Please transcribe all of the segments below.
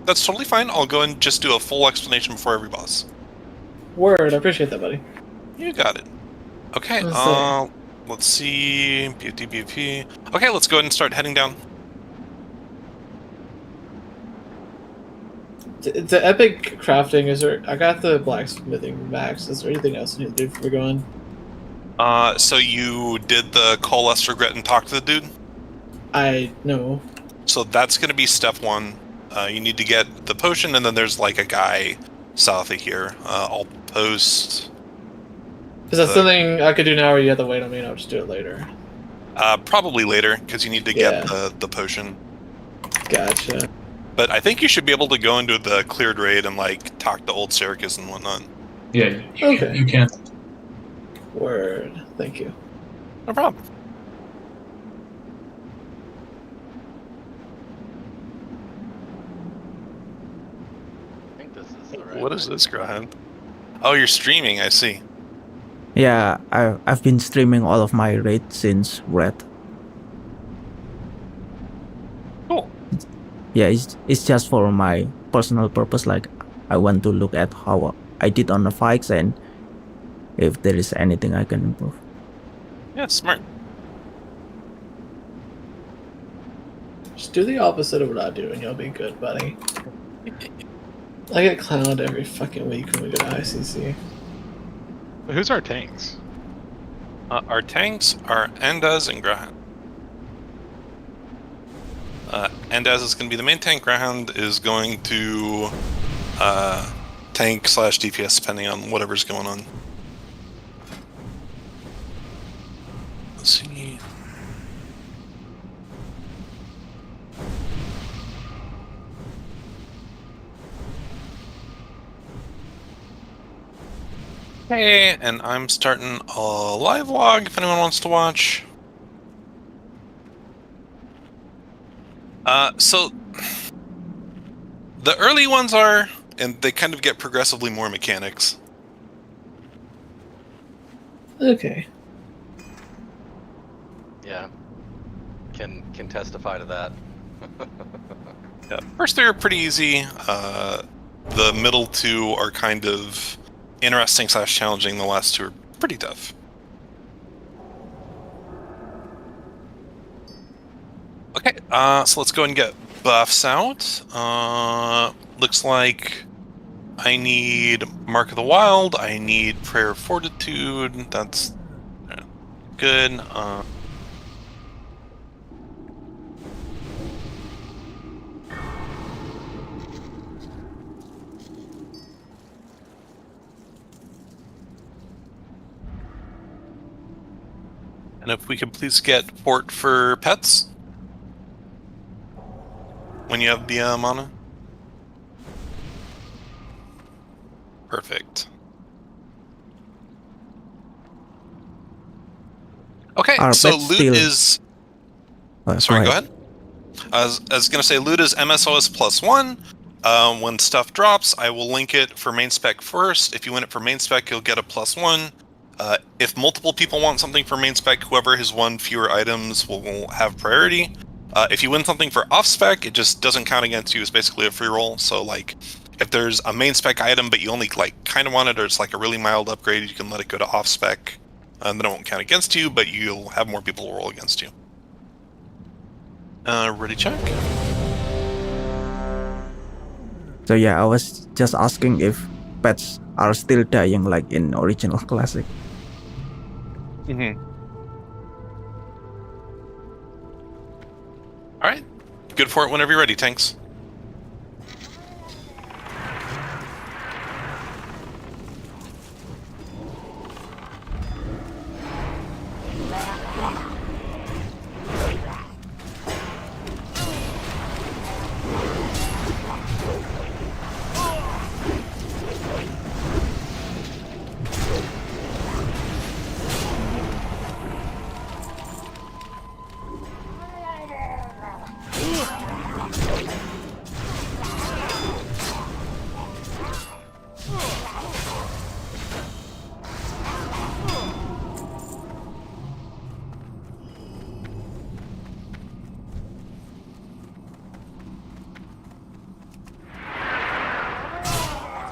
that's totally fine. I'll go and just do a full explanation before every boss. Word, I appreciate that, buddy. You got it. Okay, let's see. BFD, BFP. Okay, let's go ahead and start heading down. The epic crafting, is there... I got the blacksmithing max. Is there anything else I need to do before we go in? So you did the coalesce regret and talk to the dude? I know. So that's going to be step 1. You need to get the potion, and then there's like a guy south of here. I'll post... Is that something I could do now, or you have to wait on me and I'll just do it later? Probably later, because you need to get the potion. Gotcha. But I think you should be able to go into the cleared raid and like talk to old Syracuse and whatnot. Yeah, okay. You can. Word. Thank you. No problem. I think this is the right What is this, Graham? Oh, you're streaming, I see. Yeah, I've been streaming all of my raids since Red. Cool. Yeah, it's just for my personal purpose. Like, I want to look at how I did on the fights and if there is anything I can improve. Yeah, smart. Just do the opposite of what I do and you'll be good, buddy. I get clowned every fucking week when we go to ICC. Who's our tanks? Our tanks are Andaz and Graham. Andaz is going to be the main tank. Graham is going to tank / DPS depending on whatever's going on. Let's see. Okay, and I'm starting a live log if anyone wants to watch. So the early ones are, and they kind of get progressively more mechanics. Okay. Yeah. Can testify to that. Yeah, first 3 are pretty easy. The middle 2 are kind of interesting / challenging. The last 2 are pretty tough. Okay, so let's go and get buffs out. Looks like I need Mark of the Wild. I need Prayer of Fortitude. That's good. And if we could please get port for pets when you have the mana. Perfect. Okay, Our so pets loot still... is... Sorry, go ahead. I was going to say loot is MSOS +1. When stuff drops, I will link it for main spec first. If you win it for main spec, you'll get a +1. If multiple people want something for main spec, whoever has won fewer items will have priority. If you win something for off spec, it just doesn't count against you. It's basically a free roll. So like, if there's a main spec item but you only like kind of want it, or it's like a really mild upgrade, you can let it go to off spec, and then it won't count against you, but you'll have more people roll against you. Ready, check. So yeah, I was just asking if pets are still dying like in original classic. Mm-hmm. All right, good for it whenever you're ready, tanks.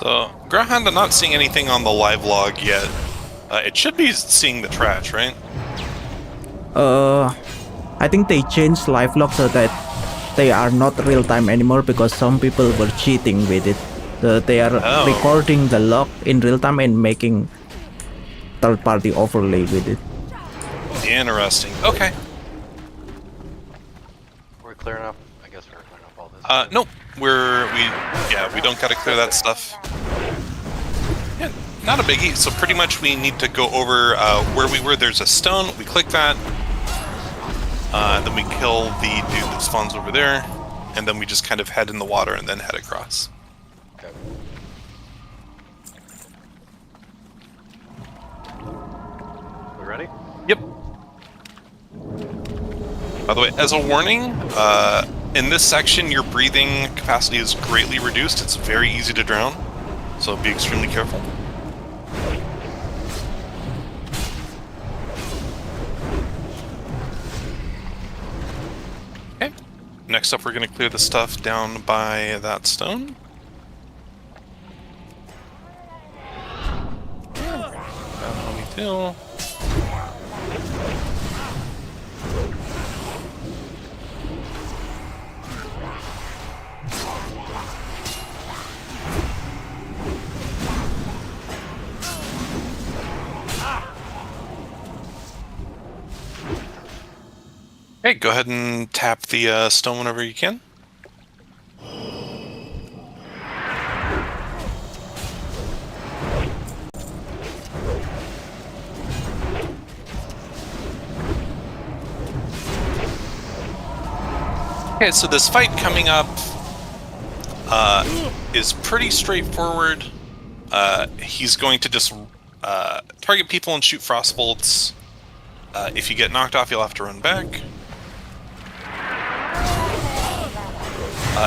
So, Graham, I'm not seeing anything on the live log yet. It should be seeing the trash, right? I think they changed live log so that they are not real time anymore because some people were cheating with it. They are recording the log in real time and making third party overlay with it. Interesting. Okay. We're clearing up. I guess we're clearing up all this. Nope. We don't gotta clear that stuff. Yeah, not a biggie. So pretty much we need to go over where we were. There's a stone. We click that. Then we kill the dude that spawns over there. And then we just kind of head in the water and then head across. Okay. We ready? Yep. By the way, as a warning, in this section, your breathing capacity is greatly reduced. It's very easy to drown, so be extremely careful. Okay. Next up, we're going to clear the stuff down by that stone. Down 22. Okay, go ahead and tap the stone whenever you can. Okay, so this fight coming up is pretty straightforward. He's going to just target people and shoot frost bolts. If you get knocked off, you'll have to run back.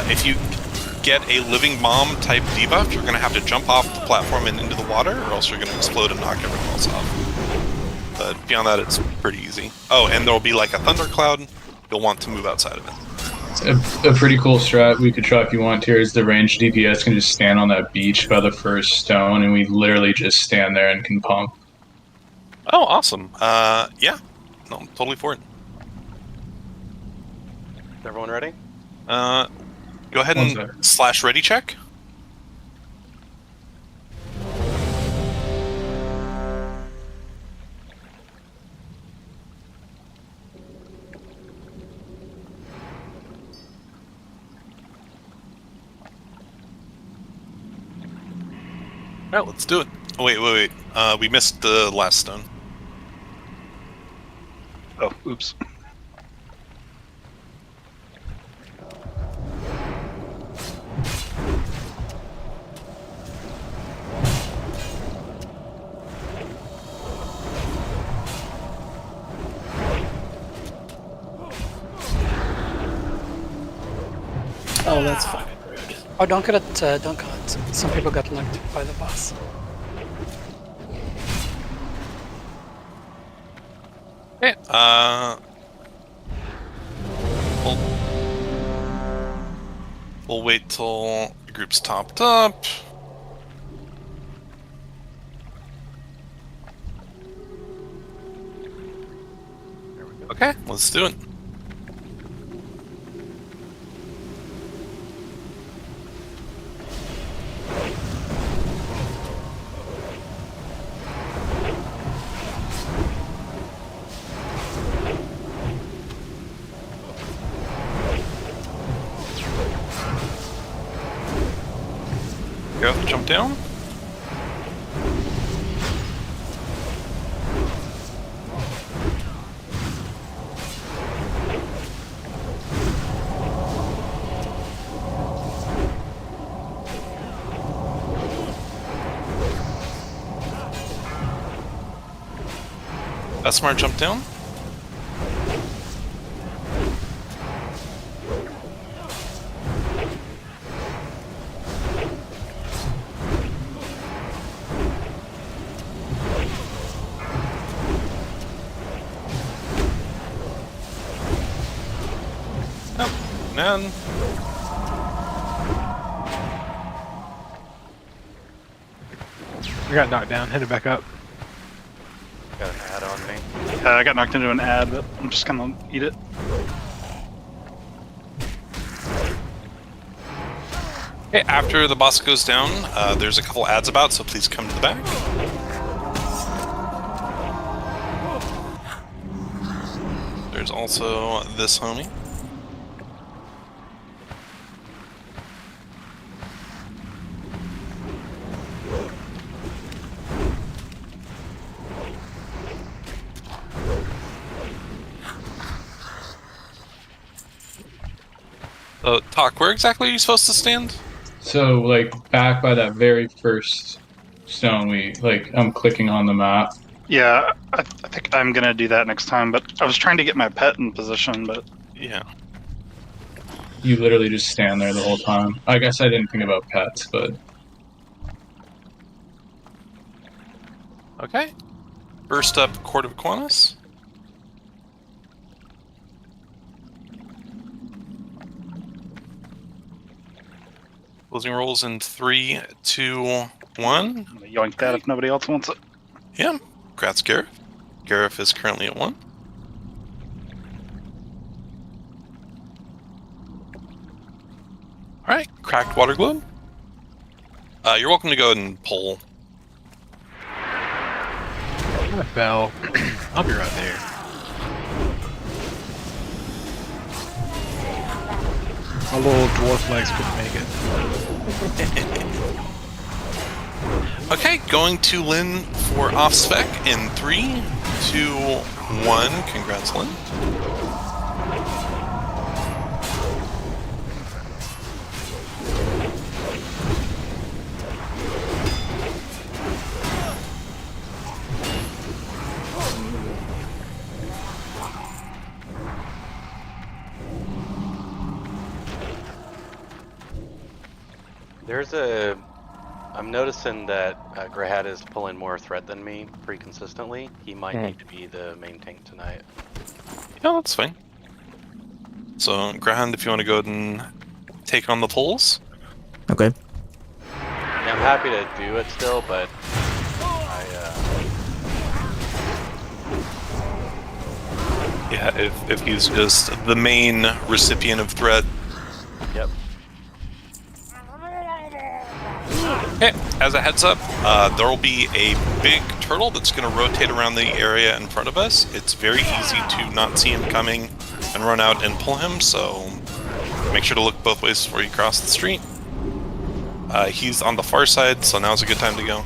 If you get a living bomb type debuff, you're going to have to jump off the platform and into the water, or else you're going to explode and knock everyone else off. But beyond that, it's pretty easy. Oh, and there'll be like a thundercloud. You'll want to move outside of it. A pretty cool strat we could try if you want here is the ranged DPS can just stand on that beach by the first stone, and we literally just stand there and can pump. Oh, awesome. Yeah. No, I'm totally for it. Is everyone ready? Go ahead and /ready check. Alright, let's do it. Oh, wait. We missed the last stone. Oh, oops. Oh, that's fucking rude. Oh, don't kill it, don't kill it. Some people got knocked by the boss. Okay, we'll wait till the group's topped up. Okay, let's do it. Go, jump down. That's smart, jump down. Man. I got knocked down, headed back up. Got an ad on me. I got knocked into an ad, but I'm just gonna eat it. Okay, after the boss goes down, there's a couple ads about, so please come to the back. There's also this homie. Talk, where exactly are you supposed to stand? So, like, back by that very first stone, I'm clicking on the map. Yeah, I think I'm gonna do that next time, but I was trying to get my pet in position, but... Yeah. You literally just stand there the whole time. I guess I didn't think about pets, but... Okay. First up, Court of Aquinas. Closing rolls in 3, 2, 1. I'm gonna yoink that if nobody else wants it. Yeah. Congrats, Gareth. Gareth is currently at 1. Alright, cracked water globe. You're welcome to go ahead and pull. I fell. I'll be right there. My little dwarf legs couldn't make it. Okay, going to Lynn for off spec in 3, 2, 1. Congrats, Lynn. I'm noticing that Grahad is pulling more threat than me pretty consistently. He might need to be the main tank tonight. Yeah, that's fine. So, Grahand, if you want to go ahead and take on the pulls. Okay. Yeah, I'm happy to do it still, but Yeah, if he's just the main recipient of threat. Yep. Okay, as a heads up, there will be a big turtle that's going to rotate around the area in front of us. It's very easy to not see him coming and run out and pull him, so make sure to look both ways before you cross the street. He's on the far side, so now's a good time to go.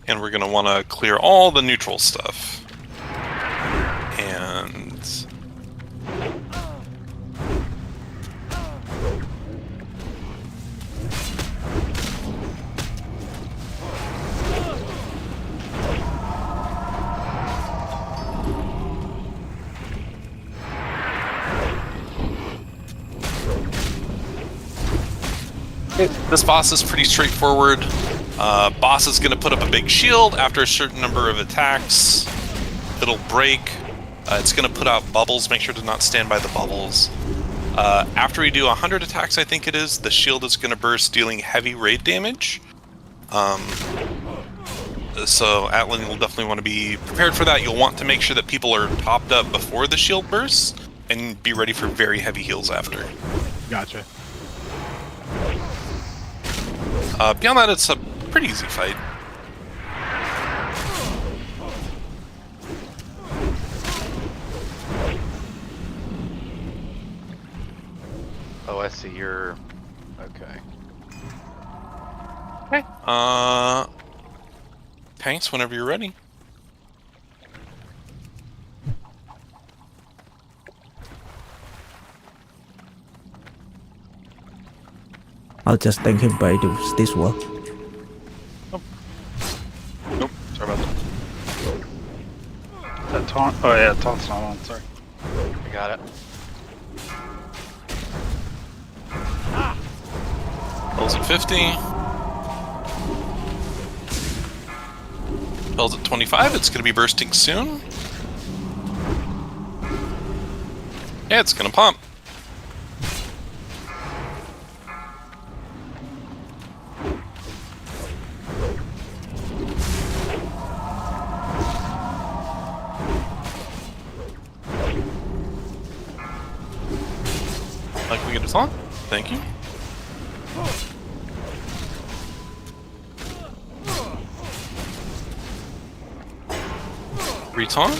And we're going to want to clear all the neutral stuff. And... this boss is pretty straightforward. Boss is going to put up a big shield. After a certain number of attacks, it'll break. It's going to put out bubbles. Make sure to not stand by the bubbles. After we do 100 attacks, I think it is, the shield is going to burst, dealing heavy raid damage. So Atlan will definitely want to be prepared for that. You'll want to make sure that people are topped up before the shield bursts, and be ready for very heavy heals after. Gotcha. Beyond that, it's a pretty easy fight. Oh, I see. You're okay. Okay. Tanks, whenever you're ready. I'll just take him by this wall. Nope, sorry about that. That taunt? Oh yeah, taunt's not on, sorry. I got it. Spells at 50. Spells at 25. It's going to be bursting soon. Yeah, it's going to pump. Can we get a taunt? Thank you. Retaunt.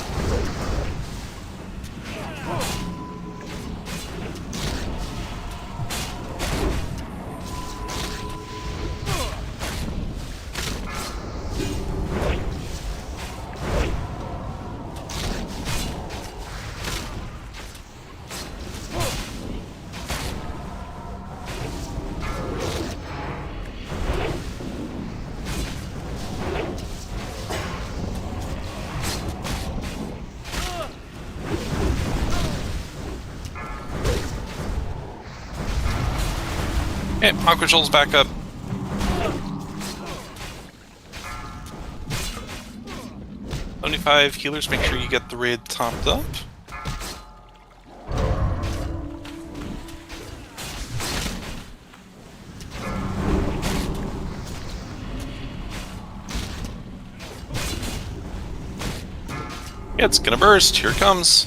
Okay, Aqua Shoal's back up. $75 healers, make sure you get the raid topped up. Yeah, it's gonna burst. Here it comes.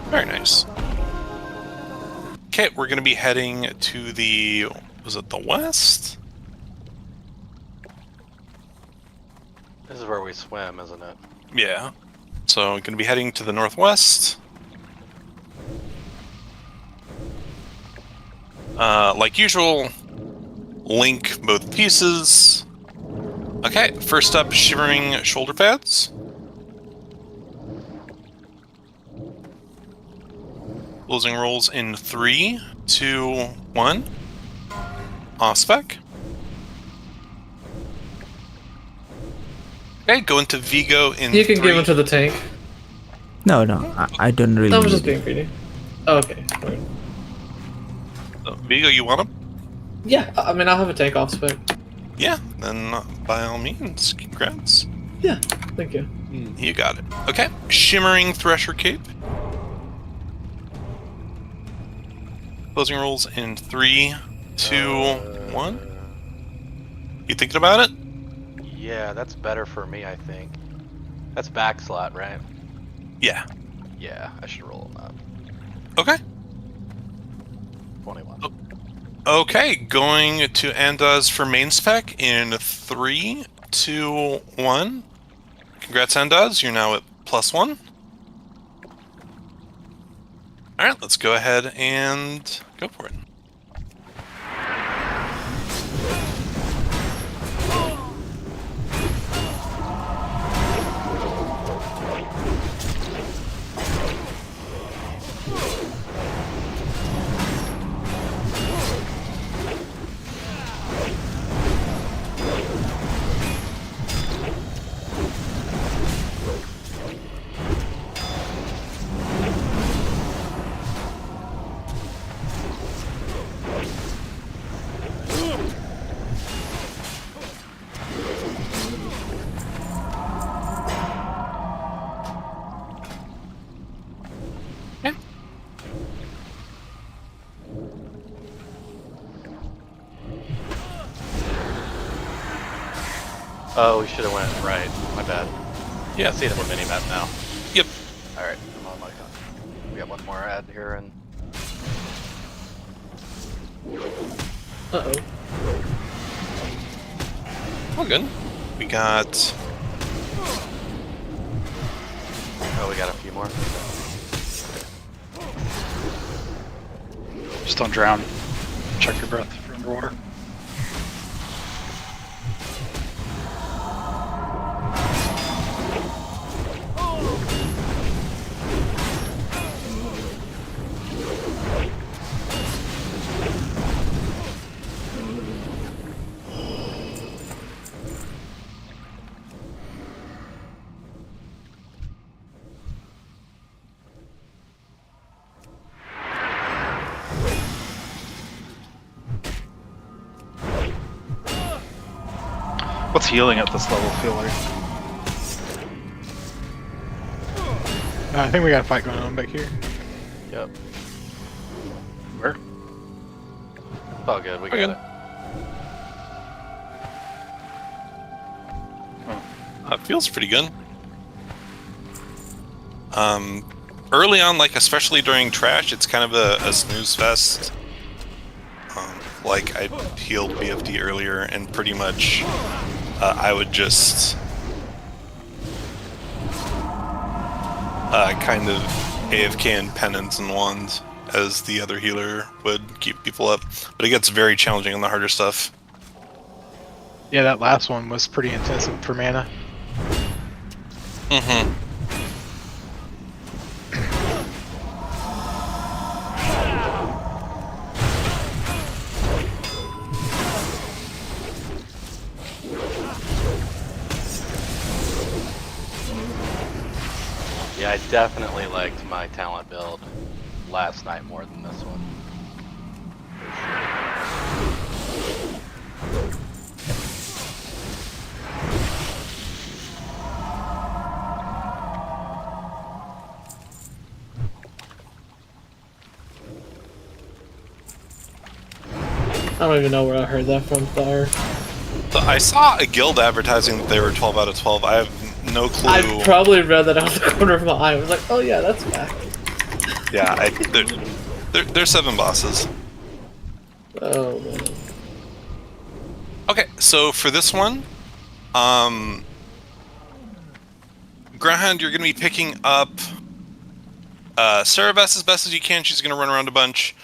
Very nice. Okay, we're going to be heading to the... was it the west? This is where we swim, isn't it? Yeah. So, going to be heading to the northwest. Like usual, link both pieces. Okay, first up, Shivering Shoulder Pads. Closing rolls in 3, 2, 1. Ospec. Okay, go into Vigo in You can 3. give him to the tank. No, I don't really. I was just need being greedy. Oh, okay. Alright. Vigo, you want him? Yeah, I mean, I'll have a tank off spec. Yeah, then by all means, congrats. Yeah, thank you. You got it. Okay, Shimmering Thresher Cape. Closing rolls in 3, 2, 1. You thinking about it? Yeah, that's better for me, I think. That's back slot, right? Yeah. Yeah, I should roll them up. Okay. 21. Okay, going to Andaz for main spec in 3, 2, 1. Congrats, Andaz. You're now at +1. Alright, let's go ahead and go for it. Oh, we should have went right. My bad. Yeah. I see it on the mini-map now. Yep. Alright, I'm on my con. We got one more ad here, and... Uh-oh. All good. We got... Oh, we got a few more. Just don't drown. Check your breath if you're underwater. What's healing at this level feel like? I think we got a fight going on back here. Yep. Where? It's all good. We got it. Feels pretty good. Early on, like especially during trash, it's kind of a snooze fest. Like I healed BFD earlier, and pretty much I would just kind of AFK and penance and wands as the other healer would keep people up. But it gets very challenging on the harder stuff. Yeah, that last one was pretty intensive for mana. Mm-hmm. Yeah, I definitely liked my talent build last night more than this one. I don't even know where I heard that from, Thar. So I saw a guild advertising that they were 12 out of 12. I have no clue. I probably read that out of the corner of my eye. I was like, oh yeah, that's fact. Yeah, they're 7 bosses. Oh man. Okay, so for this one, Greyhound, you're going to be picking up Cerebus as best as you can. She's going to run around a bunch.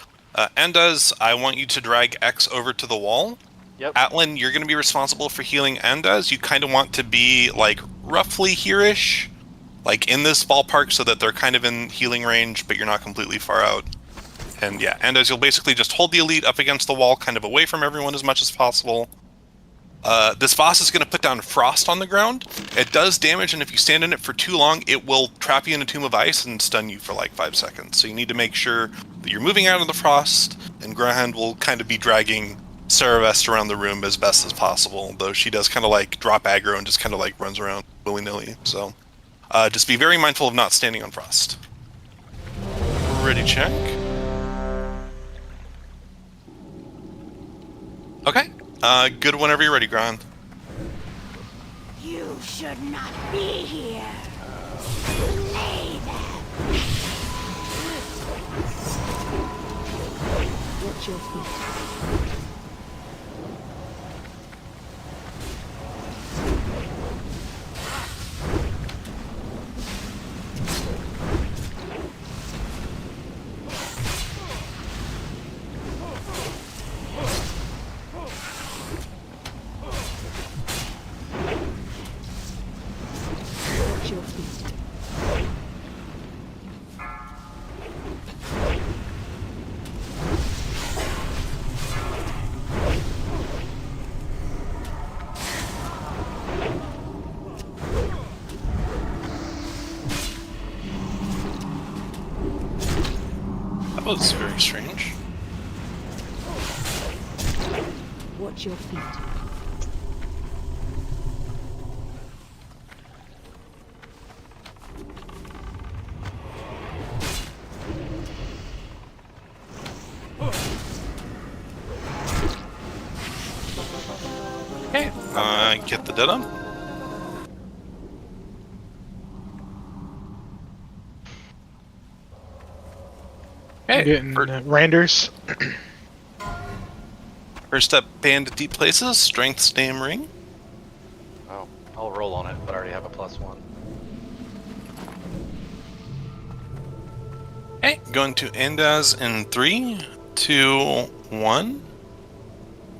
Endaz, I want you to drag X over to the wall. Yep. Atlan, you're going to be responsible for healing Endaz. You kind of want to be, like, roughly here-ish, like, in this ballpark so that they're kind of in healing range, but you're not completely far out. And yeah, Endaz, you'll basically just hold the elite up against the wall, kind of away from everyone as much as possible. This boss is going to put down frost on the ground. It does damage, and if you stand in it for too long, it will trap you in a tomb of ice and stun you for like 5 seconds. So you need to make sure that you're moving out of the frost, and Greyhound will kind of be dragging Cerebest around the room as best as possible, though she does kind of like drop aggro and just kind of like runs around willy-nilly. So just be very mindful of not standing on frost. Ready, check. Okay. Good whenever you're ready, Greyhound. You should not be here. Slay them. Watch your feet. Watch your feet. That was very strange. Watch your feet. Okay. Get the dead on. Okay. Getting Randers. First up, Bandit Deep Places, Strength Stam Ring. Oh, I'll roll on it, but I already have a +1. Okay, going to Endaz in 3, 2, 1.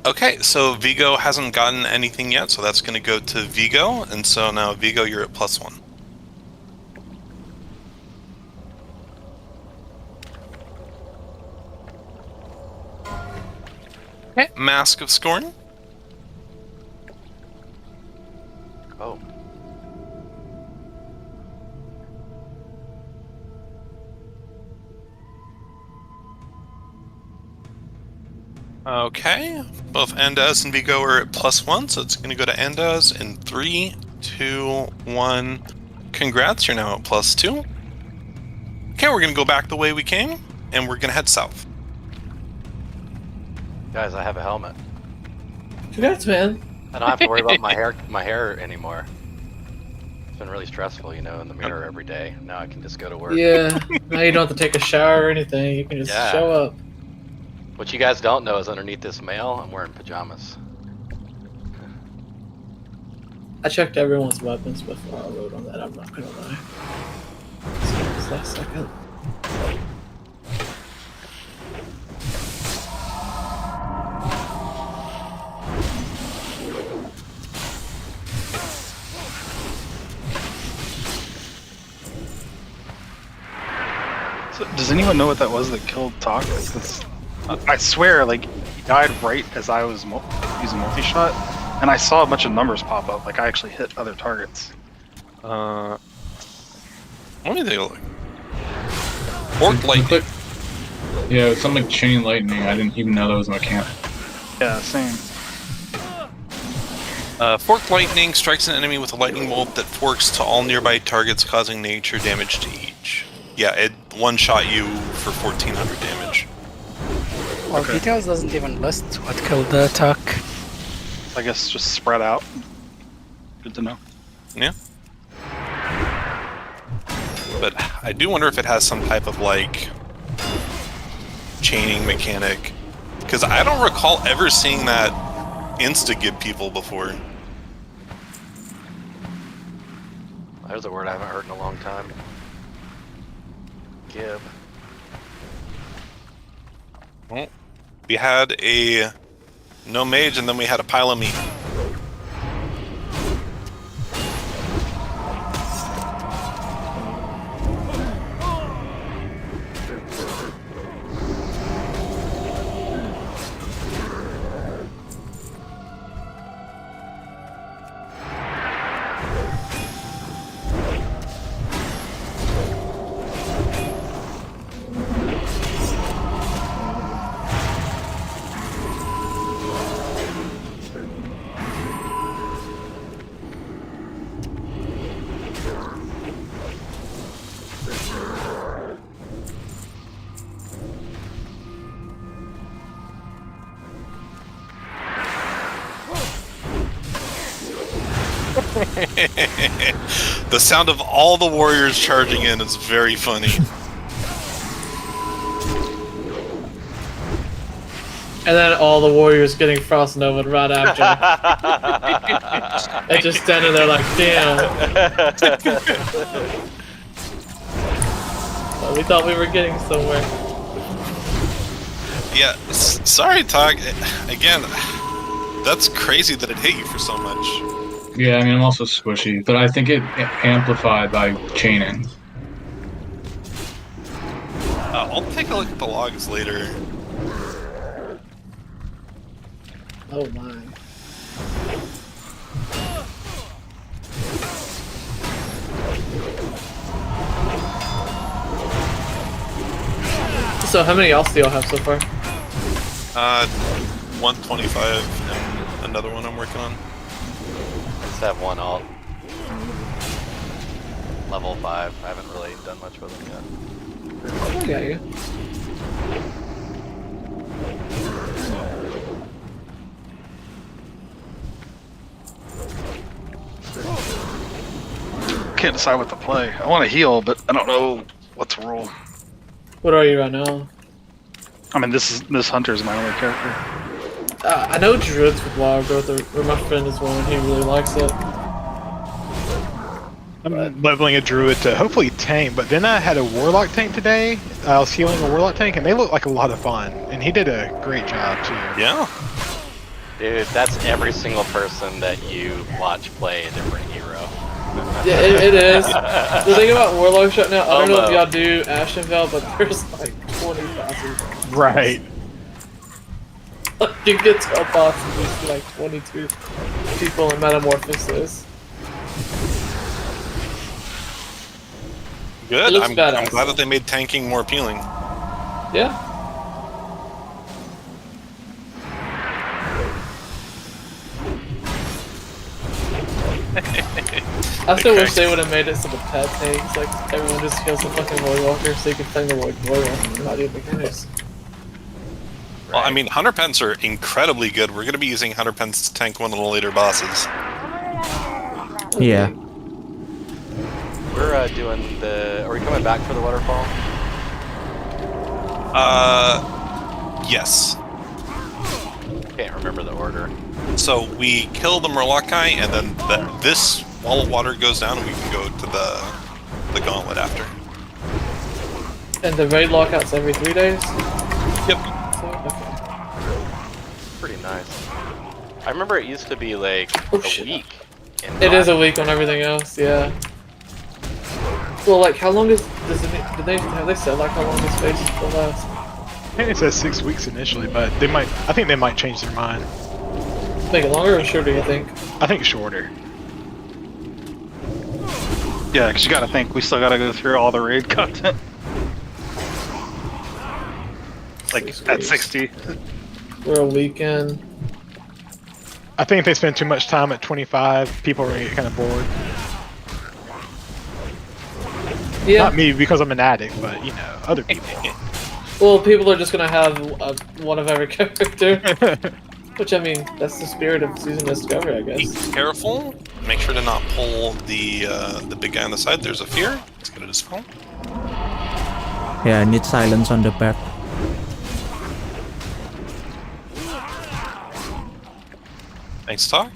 Okay, so Vigo hasn't gotten anything yet, so that's going to go to Vigo, and so now Vigo, you're at +1. Okay, Mask of Scorn. Oh. Okay, both Andaz and Vigo are at +1, so it's going to go to Andaz in 3, 2, 1. Congrats, you're now at +2. Okay, we're going to go back the way we came, and we're going to head south. Guys, I have a helmet. Congrats, man. I don't have to worry about my hair anymore. It's been really stressful, you know, in the mirror every day. Now I can just go to work. Yeah. Now you don't have to take a shower or anything. You can just Yeah. show up. What you guys don't know is underneath this mail, I'm wearing pajamas. I checked everyone's weapons before I wrote on that. I'm not gonna lie. So just last second. So, does anyone know what that was that killed Talk? 'Cause I swear, like, he died right as I was using multi-shot, and I saw a bunch of numbers pop up. Like, I actually hit other targets. Let me take a look. Forked lightning. Yeah, it's something like chain lightning. I didn't even know that was a mechanic. Yeah, same. Forked lightning strikes an enemy with a lightning bolt that forks to all nearby targets, causing nature damage to each. Yeah, it one-shot you for 1,400 damage. Well, Okay. details doesn't even list what killed the Tuck. I guess just spread out. Good to know. Yeah. But I do wonder if it has some type of, like, chaining mechanic. Because I don't recall ever seeing that insta-gib people before. There's a word I haven't heard in a long time. Gib. Well, we had a no mage and then we had a pile of meat. The sound of all the warriors charging in is very funny. And then all the warriors getting frost nova right after. And just standing there like, damn. Well, we thought we were getting somewhere. Yeah, sorry, Tog. Again, that's crazy that it hit you for so much. Yeah, I mean, I'm also squishy, but I think it amplified by chaining. I'll take a look at the logs later. Oh my. So how many else do y'all have so far? 125 and another one I'm working on. Just have one alt. Level 5. I haven't really done much with them yet. I got you. Can't decide what to play. I want to heal, but I don't know what to roll. What are you right now? I mean, this hunter is my only character. I know druids with wild growth, or my friend is one, he really likes it. I'm leveling a druid to hopefully tank, but then I had a warlock tank today. I was healing a warlock tank, and they look like a lot of fun. And he did a great job too. Yeah. Dude, that's every single person that you watch play a different hero. Yeah, it is. The thing about warlocks right now, I don't know if y'all do Ashenvale, but there's like 20,000. Right. You get to a boss and you see like 22 people in Metamorphosis. Good. It looks I'm badass. glad that they made tanking more appealing. Yeah. I still wish Okay. they would have made it so the pet tanks, like everyone just kills the fucking Void Walker so you can play the Void Walker and not do mechanics. Well, I mean, Hunter Pens are incredibly good. We're going to be using Hunter Pens to tank one of the later bosses. Yeah. We're doing the. Are we coming back for the waterfall? Yes. Can't remember the order. So we kill the Murloc guy, and then this wall of water goes down, and we can go to the gauntlet after. And the raid lockouts every 3 days? Yep. So, okay. Pretty nice. I remember it used to be like Oh, a shit. week. It is a week on everything else, yeah. Well, like, how long have they said, like, how long this phase will last? I think it says 6 weeks initially, but they might. I think they might change their mind. Make it longer or shorter, you think? I think shorter. Yeah, because you got to think we still got to go through all the raid content. Like 6 at weeks. 60. We're a weekend. I think if they spend too much time at 25, people are gonna get kind of bored. Yeah. Not me because I'm an addict, but you know, other people. Well, people are just gonna have one of every character. Which, I mean, that's the spirit of Season Discovery, I Be guess. careful. Make sure to not pull the big guy on the side. There's a fear. Let's get it as well. Yeah, I need silence on the back. Thanks, Talk.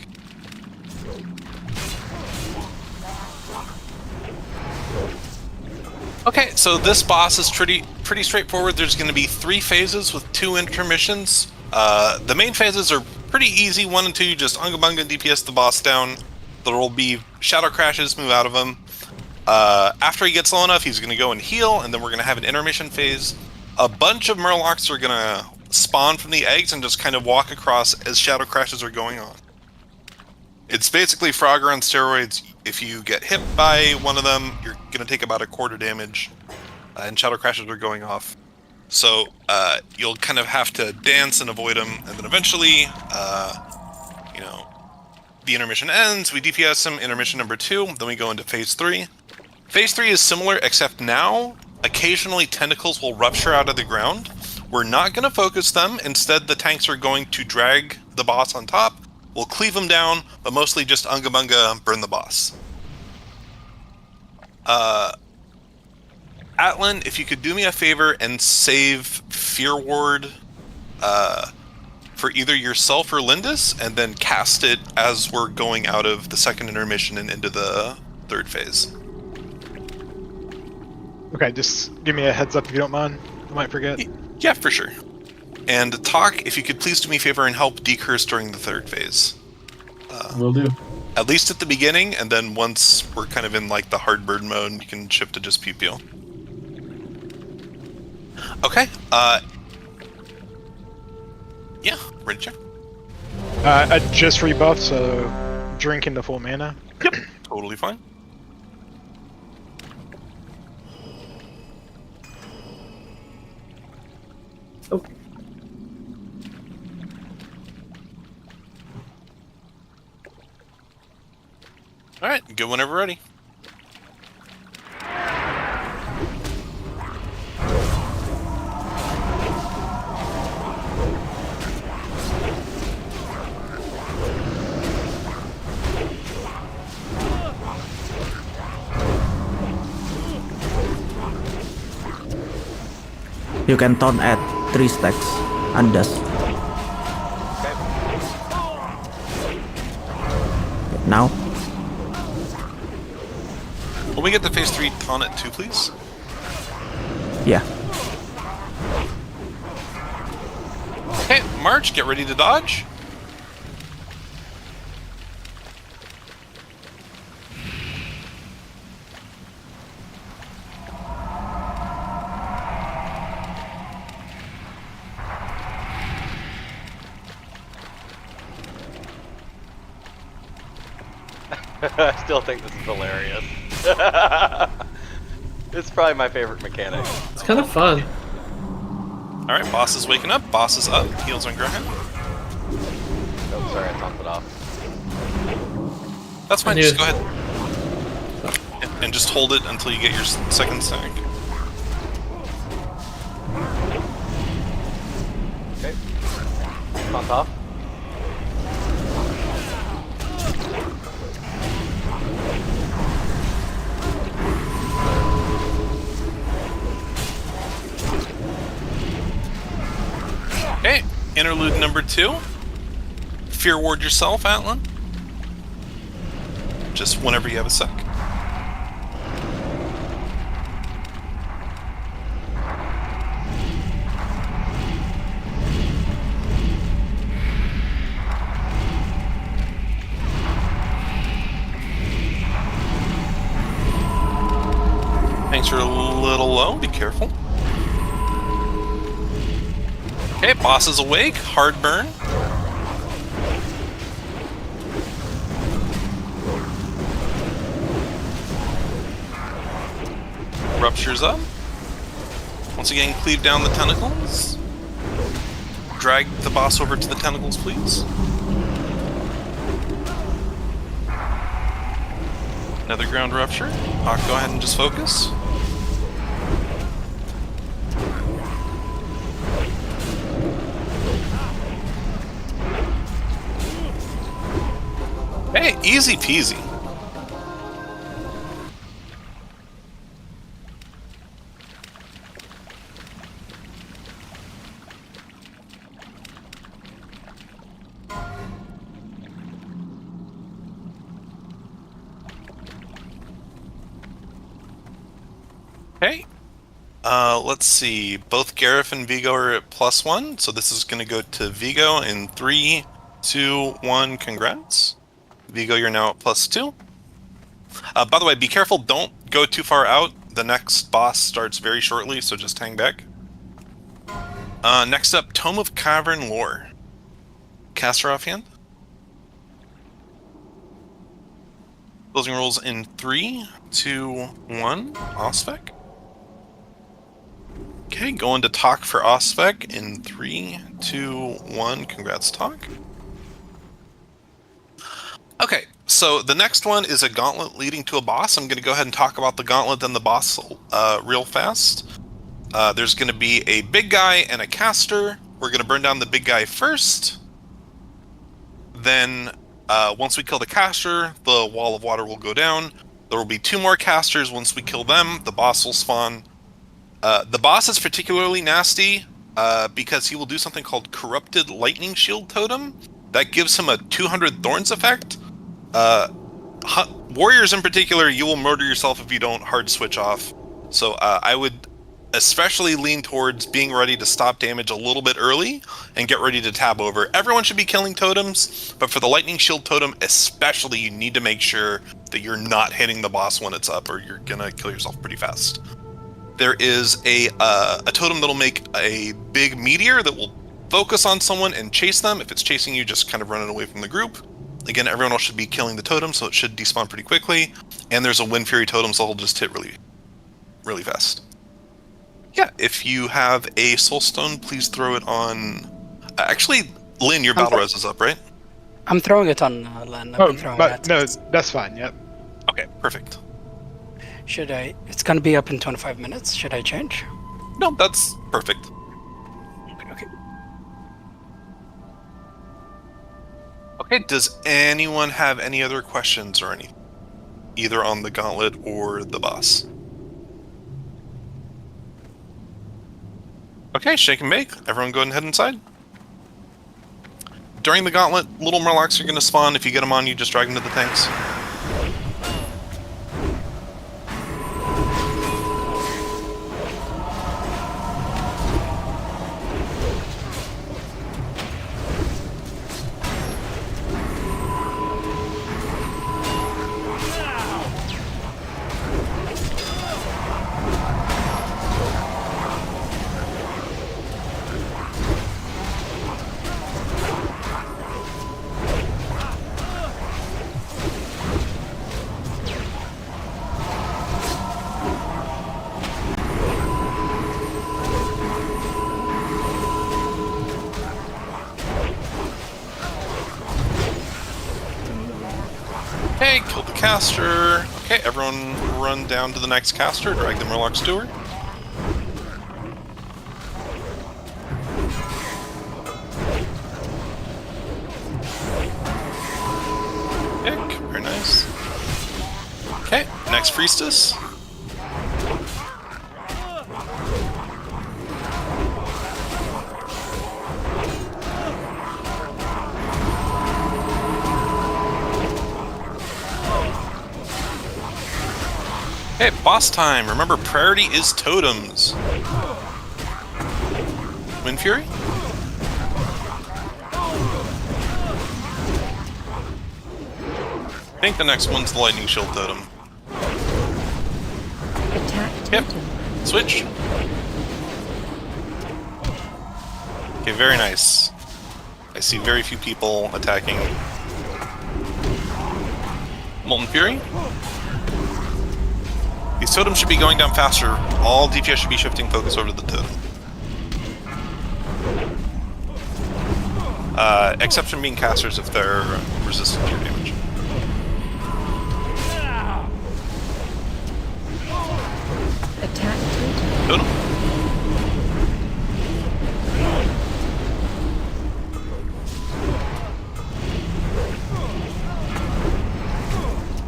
Okay, so this boss is pretty straightforward. There's going to be 3 phases with 2 intermissions. The main phases are pretty easy. 1 and 2, you just Unga Bunga DPS the boss down. There will be shadow crashes, move out of him. After he gets low enough, he's going to go and heal, and then we're going to have an intermission phase. A bunch of Murlocs are going to spawn from the eggs and just kind of walk across as shadow crashes are going on. It's basically Frogger on steroids. If you get hit by one of them, you're going to take about a quarter damage, and shadow crashes are going off. So you'll kind of have to dance and avoid them, and then eventually, you know, the intermission ends, we DPS him, intermission number 2, then we go into phase 3. Phase 3 is similar, except now, occasionally tentacles will rupture out of the ground. We're not going to focus them, instead the tanks are going to drag the boss on top. We'll cleave him down, but mostly just Unga Bunga, burn the boss. Atlan, if you could do me a favor and save Fear Ward for either yourself or Lindis, and then cast it as we're going out of the second intermission and into the 3rd phase. Okay, just give me a heads up if you don't mind. I might forget. Yeah, for sure. And Talk, if you could please do me a favor and help decurse during the 3rd phase. Will do. At least at the beginning, and then once we're kind of in like the hard bird mode, you can shift to just pew. Okay, yeah, ready to check? I just rebuffed, so drinking the full mana. Yep, totally fine. Oh. Alright, good whenever ready. You can taunt at 3 stacks and dust. Now, Will we get the phase 3 taunt at 2, please? yeah. Okay, March, get ready to dodge. I still think this is hilarious. It's probably my favorite mechanic. It's kind of fun. Alright, boss is waking up, boss is up, heals on Graham. Oh, sorry, I topped it off. That's fine, I knew just it. go ahead. And just hold it until you get your second stack. Okay. Taunt off. Okay, interlude number 2. Fear ward yourself, Atlan. Just whenever you have a sec. Tanks are a little low, be careful. Okay, boss is awake, hard burn. Ruptures up. Once again, cleave down the tentacles. Drag the boss over to the tentacles, please. Another ground rupture. Go ahead and just focus. Hey, easy peasy. Okay. Let's see. Both Gareth and Vigo are at +1, so this is going to go to Vigo in 3, 2, 1. Congrats. Vigo, you're now at +2. By the way, be careful. Don't go too far out. The next boss starts very shortly, so just hang back. Next up, Tome of Cavern Lore. Caster offhand. Closing rolls in 3, 2, 1. Osvec. Okay, going to Talk for Osvec in 3, 2, 1. Congrats, Talk. Okay, so the next one is a gauntlet leading to a boss. I'm going to go ahead and talk about the gauntlet and the boss real fast. There's going to be a big guy and a caster. We're going to burn down the big guy first. Then, once we kill the caster, the wall of water will go down. There will be 2 more casters. Once we kill them, the boss will spawn. The boss is particularly nasty because he will do something called Corrupted Lightning Shield Totem. That gives him a 200 Thorns effect. Warriors in particular, you will murder yourself if you don't hard switch off. So I would especially lean towards being ready to stop damage a little bit early and get ready to tab over. Everyone should be killing totems, but for the Lightning Shield Totem especially, you need to make sure that you're not hitting the boss when it's up, or you're gonna kill yourself pretty fast. There is a totem that'll make a big meteor that will focus on someone and chase them. If it's chasing you, just kind of run it away from the group. Again, everyone else should be killing the totem, so it should despawn pretty quickly. And there's a Wind Fury totem, so it'll just hit really, really fast. Yeah, if you have a Soul Stone, please throw it on... actually, Lynn, your battle res is up, right? I'm throwing it on Len. Oh, but no, that's fine, yep. Okay, perfect. Should I? It's gonna be up in 25 minutes. Should I change? No, that's perfect. Okay. Okay, does anyone have any other questions or anything? Either on the gauntlet or the boss? Okay, shake and bake. Everyone go ahead and head inside. During the gauntlet, little Murlocs are going to spawn. If you get them on, you just drag them to the tanks. Okay, kill the caster. Okay, everyone run down to the next caster, drag the Murloc Steward. Pick, very nice. Okay, next Priestess. Okay, boss time. Remember, priority is totems. Wind Fury? I think the next one's the Lightning Shield totem. Attack Yep. totem. Switch. Okay, very nice. I see very few people attacking Molten Fury. These totems should be going down faster. All DPS should be shifting focus over to the totem. Exception being casters if they're resistant to your damage. Attack totem. Totem.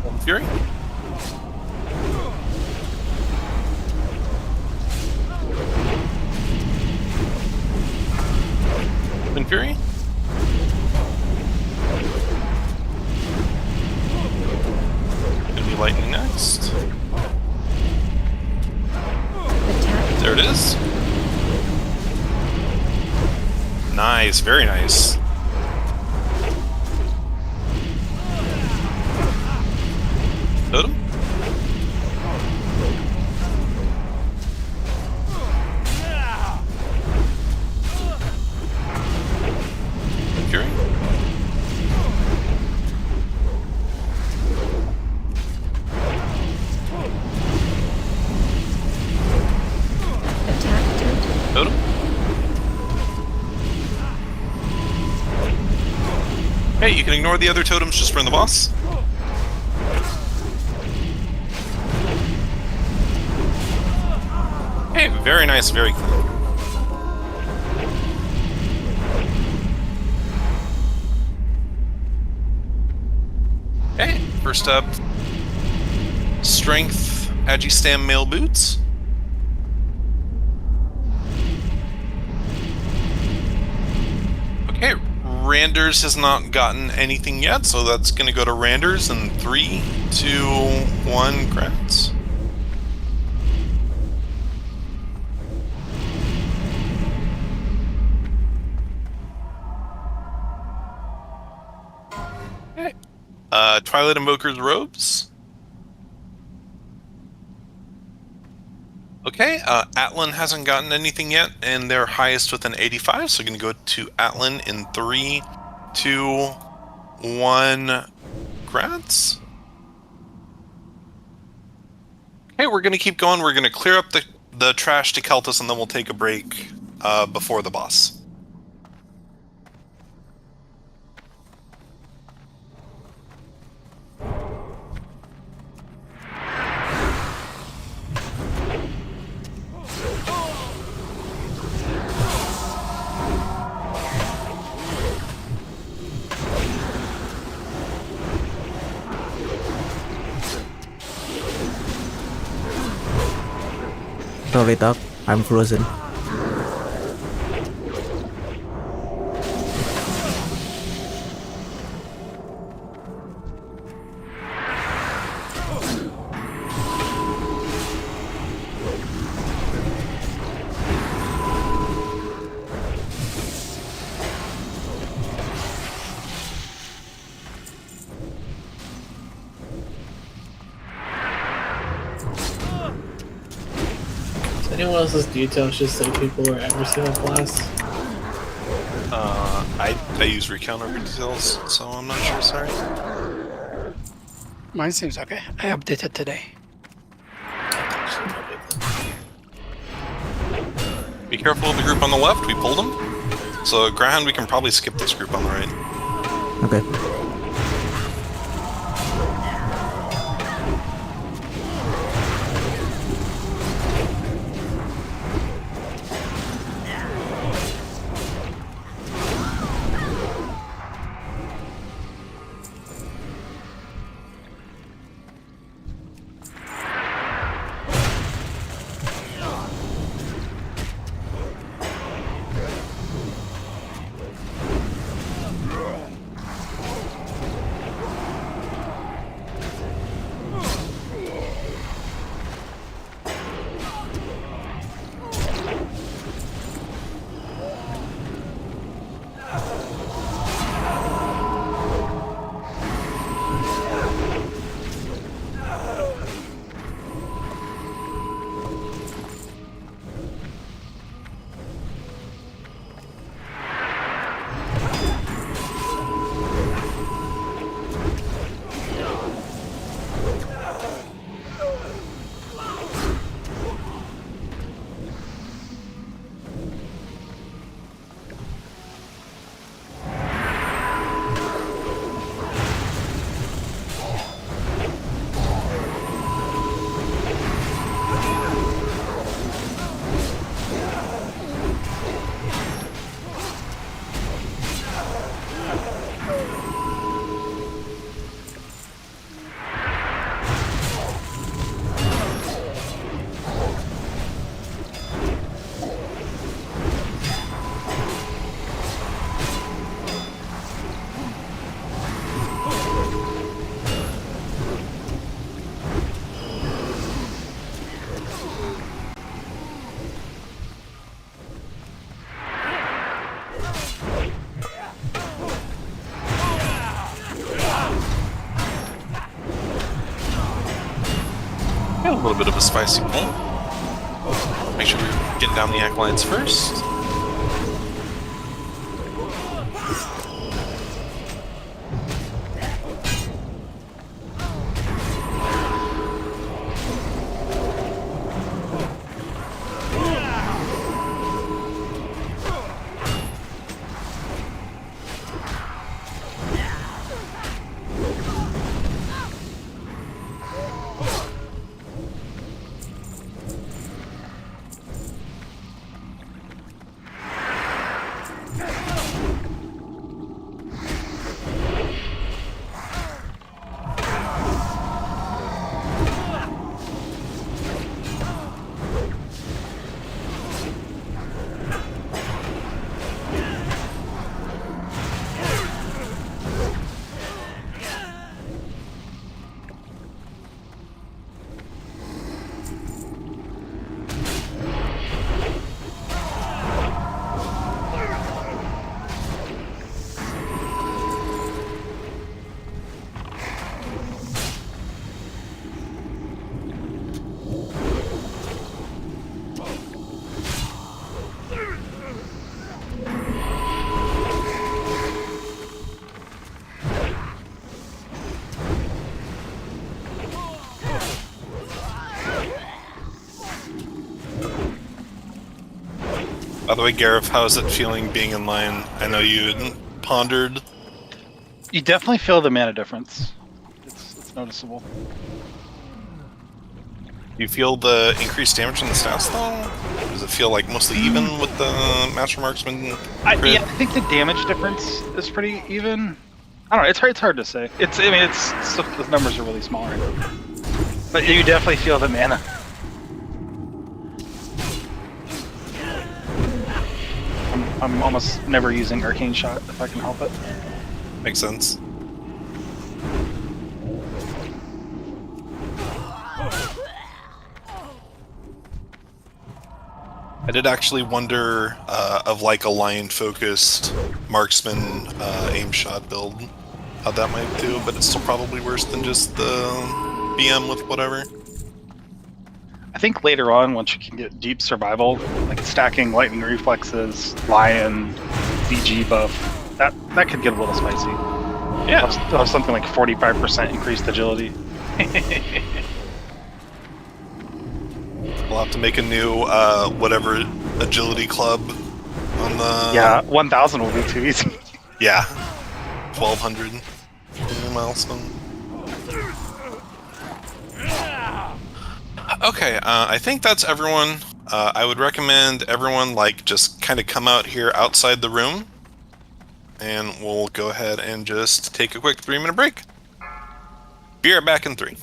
Molten Fury. Wind Fury. Gonna be lightning next. Attack. There it is. Nice, very nice. Totem. Fury. Attack totem. Totem. Hey, you can ignore the other totems just for the boss. Hey, very nice, very clean. Okay, first up, Strength Agistam Mail Boots. Okay, Randers has not gotten anything yet, so that's going to go to Randers in 3, 2, 1, grants. Okay. Twilight Invoker's Robes. Okay, Atlan hasn't gotten anything yet, and they're highest with an 85, so we're going to go to Atlan in 3, 2, 1, grants. Okay, we're going to keep going. We're going to clear up the trash to Keltis, and then we'll take a break before the boss. Sorry, Doc. I'm frozen. Anyone else's details just say people are every single class? I use recount over details, so I'm not sure, sorry. Mine seems okay. I updated today. Be careful of the group on the left, we pulled them. So, Greyhound, we can probably skip this group on the right. Okay. little bit of a spicy pull. Make sure we're getting down the acolytes first. By the way, Gareth, how's it feeling being in line? I know you hadn't pondered. You definitely feel the mana difference. It's noticeable. Do you feel the increased damage in the stats though? Does it feel like mostly even with the Master Marksman? Yeah, I think the damage difference is pretty even. I don't know. It's hard to say. The numbers are really small right now. But you definitely feel the mana. I'm almost never using Arcane Shot if I can help it. Makes sense. I did actually wonder of like a lion-focused marksman aim shot build, how that might do, but it's still probably worse than just the BM with whatever. I think later on, once you can get deep survival, like stacking lightning reflexes, lion, VG buff, that could get a little spicy. Yeah. They'll have something like 45% increased agility. We'll have to make a new whatever agility club on the... Yeah, 1,000 will be too easy. Yeah. 1,200 milestone. Okay, I think that's everyone. I would recommend everyone just kind of come out here outside the room, and we'll go ahead and just take a quick 3-minute break. Be right back in 3.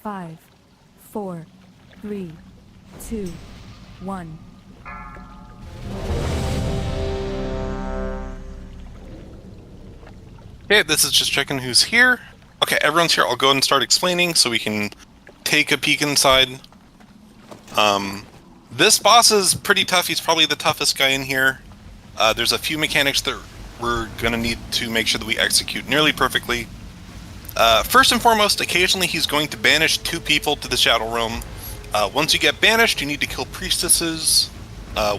5, 4, 3, 2, 1. Okay, this is just checking who's here. Okay, everyone's here. I'll go ahead and start explaining so we can take a peek inside. This boss is pretty tough. He's probably the toughest guy in here. There's a few mechanics that we're going to need to make sure that we execute nearly perfectly. First and foremost, occasionally he's going to banish 2 people to the Shadow Realm. Once you get banished, you need to kill priestesses.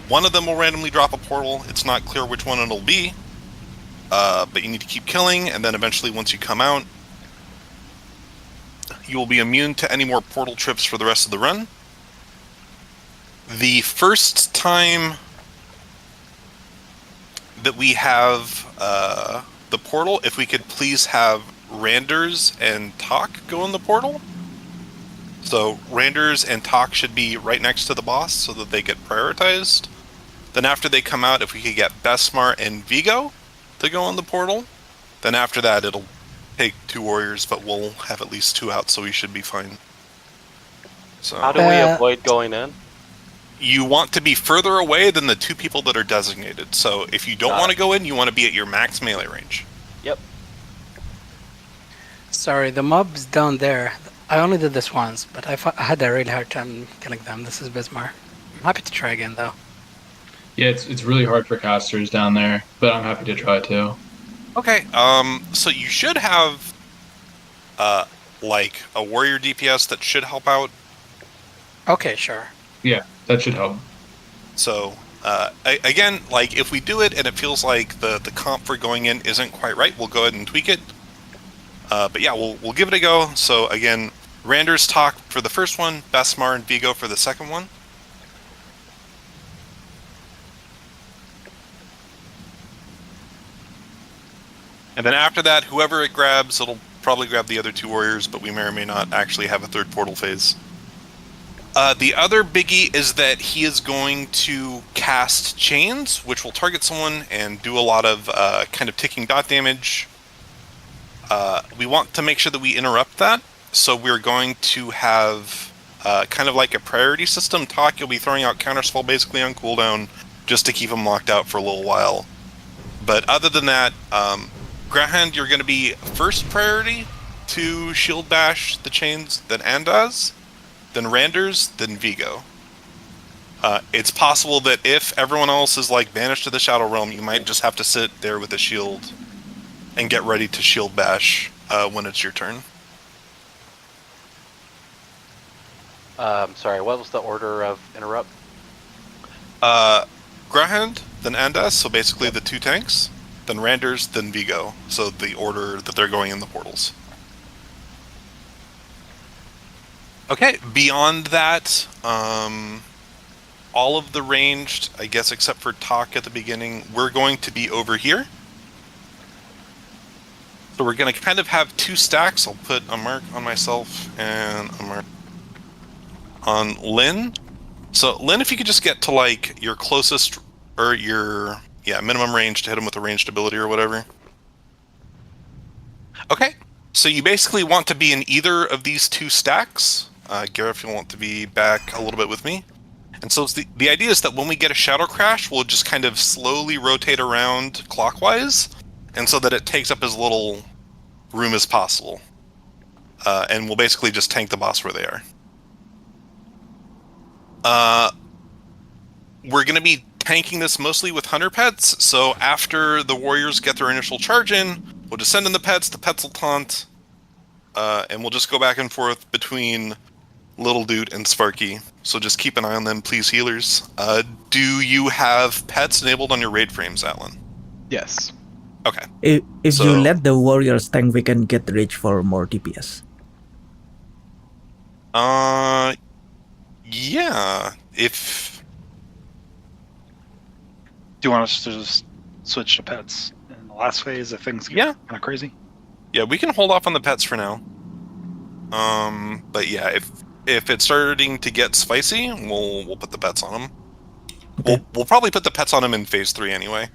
One of them will randomly drop a portal. It's not clear which one it'll be. But you need to keep killing, and then eventually once you come out, you will be immune to any more portal trips for the rest of the run. The first time that we have the portal, if we could please have Randers and Talk go in the portal. So Randers and Talk should be right next to the boss so that they get prioritized. Then after they come out, if we could get Besmar and Vigo to go in the portal, then after that it'll take 2 warriors, but we'll have at least 2 out, so we should be fine. So How do we avoid going in? you want to be further away than the 2 people that are designated. So if you don't want to go in, you want to be at your max melee range. Yep. Sorry, the mob's down there. I only did this once, but I had a really hard time killing them. This is Bismar. I'm happy to try again, though. Yeah, it's really hard for casters down there, but I'm happy to try too. Okay, so you should have, like, a warrior DPS that should help out. Okay, sure. Yeah, that should help. So, again, like, if we do it and it feels like the comp for going in isn't quite right, we'll go ahead and tweak it. But yeah, we'll give it a go. So, again, Randers Talk for the first one, Besmar and Vigo for the second one. And then after that, whoever it grabs, it'll probably grab the other 2 warriors, but we may or may not actually have a 3rd portal phase. The other biggie is that he is going to cast Chains, which will target someone and do a lot of kind of ticking dot damage. We want to make sure that we interrupt that, so we're going to have kind of like a priority system. Talk, you'll be throwing out Counterspell basically on cooldown, just to keep him locked out for a little while. But other than that, Grahand, you're going to be first priority to shield bash the chains, then Andaz, then Randers, then Vigo. It's possible that if everyone else is like banished to the Shadow Realm, you might just have to sit there with a shield and get ready to shield bash when it's your turn. Sorry, what was the order of interrupt? Grahand, then Andaz, so basically the 2 tanks, then Randers, then Vigo, so the order that they're going in the portals. Okay, beyond that, all of the ranged, I guess except for Talk at the beginning, we're going to be over here. So we're going to kind of have 2 stacks. I'll put a mark on myself and a mark on Lynn. So Lynn, if you could just get to like your closest, or your, minimum range to hit him with a ranged ability or whatever. Okay, so you basically want to be in either of these 2 stacks. Gareth, you'll want to be back a little bit with me. And so the idea is that when we get a Shadow Crash, we'll just kind of slowly rotate around clockwise, and so that it takes up as little room as possible. And we'll basically just tank the boss where they are. We're going to be tanking this mostly with Hunter Pets, so after the warriors get their initial charge in, we'll just send in the pets will taunt, and we'll just go back and forth between Little Dude and Sparky. So just keep an eye on them, please, healers. Do you have pets enabled on your raid frames, Alan? Yes. Okay. If you let the warriors tank, we can get reach for more DPS. Yeah. If... Do you want us to just switch to pets in the last phase if things get kind of crazy? Yeah, we can hold off on the pets for now. But yeah, if it's starting to get spicy, we'll put the pets on them. Okay. We'll probably put the pets on them in phase 3 anyway.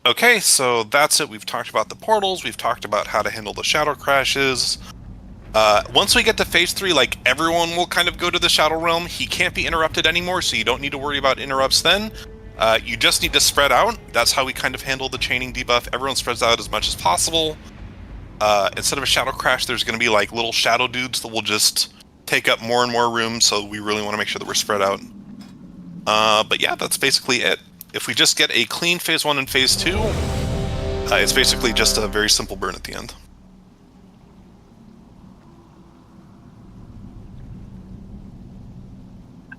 Okay, so that's it. We've talked about the portals. We've talked about how to handle the shadow crashes. Once we get to phase 3, like, everyone will kind of go to the Shadow Realm. He can't be interrupted anymore, so you don't need to worry about interrupts then. You just need to spread out. That's how we kind of handle the chaining debuff. Everyone spreads out as much as possible. Instead of a shadow crash, there's going to be like little shadow dudes that will just take up more and more room, so we really want to make sure that we're spread out. But yeah, that's basically it. If we just get a clean phase 1 and phase 2, it's basically just a very simple burn at the end.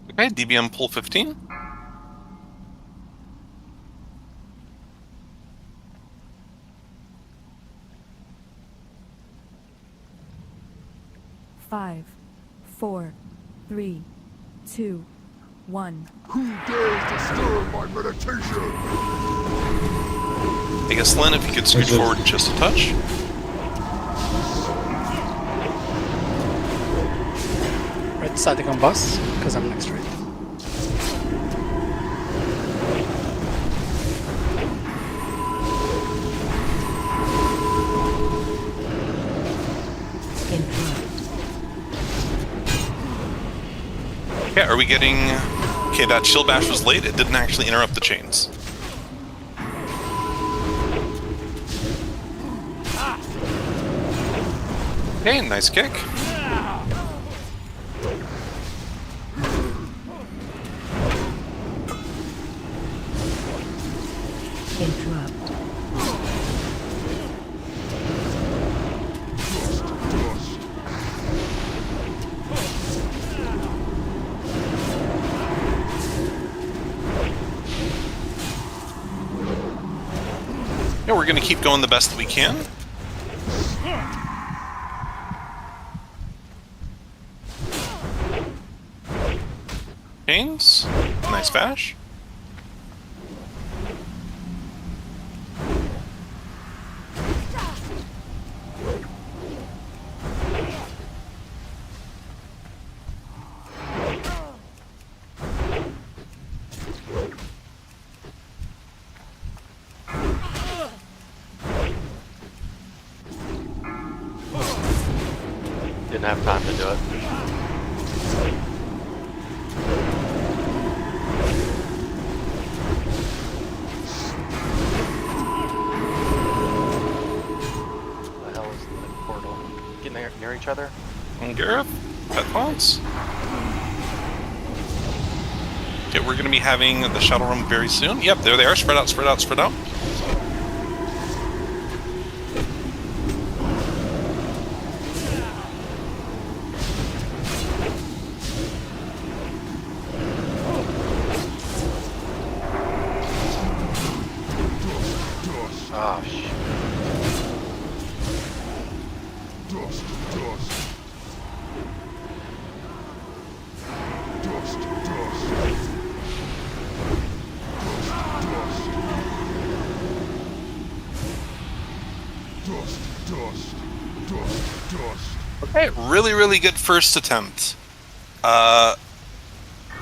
Okay, DBM pull 15. Five, 4, 3, 2, 1. Who dares disturb my meditation? I guess, Len, if you could scoot forward just a touch. Right side to boss, because I'm next to it. Yeah, are we getting... Okay, that shield bash was late. It didn't actually interrupt the chains. Okay, nice kick. Yeah, we're going to keep going the best that we can. Chains. Nice bash. Didn't have time to do it. What the hell is the portal? Get near each other? And Gareth, headphones. Okay, we're going to be having the Shadow Room very soon. Yep, there they are. Spread out, spread out, spread out. Oh, shit. Dust, dust. Dust, dust. Dust, dust. Dust, dust. Okay, really, really good first attempt.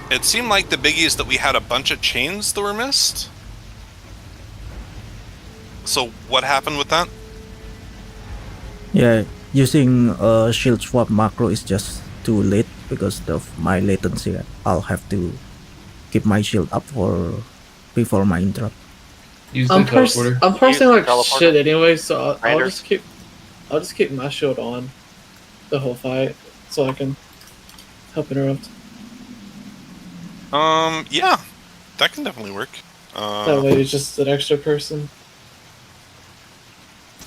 It seemed like the biggie is that we had a bunch of chains that were missed. So what happened with that? Yeah, using a shield swap macro is just too late because of my latency. I'll have to keep my shield up before my interrupt. Use the I'm teleporter. parsing like teleporter. shit anyway, so I'll Raiders. just keep my shield on the whole fight so I can help interrupt. Yeah, that can definitely work. That way, it's just an extra person.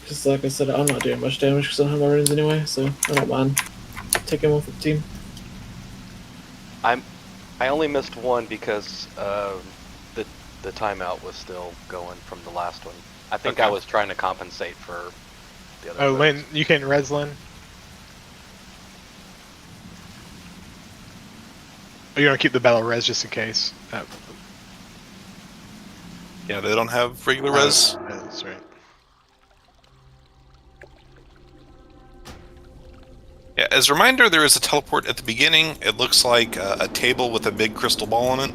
Just like I said, I'm not doing much damage because I don't have my runes anyway, so I don't mind taking one for the team. I only missed one because the timeout was still going from the last one. I think I Okay. was trying to compensate for the other. Oh, folks. Lynn, you can res Lynn. Oh, you're gonna keep the battle res just in case. Yeah, they don't have regular res. That's right. Yeah, as a reminder, there is a teleport at the beginning. It looks like a table with a big crystal ball on it.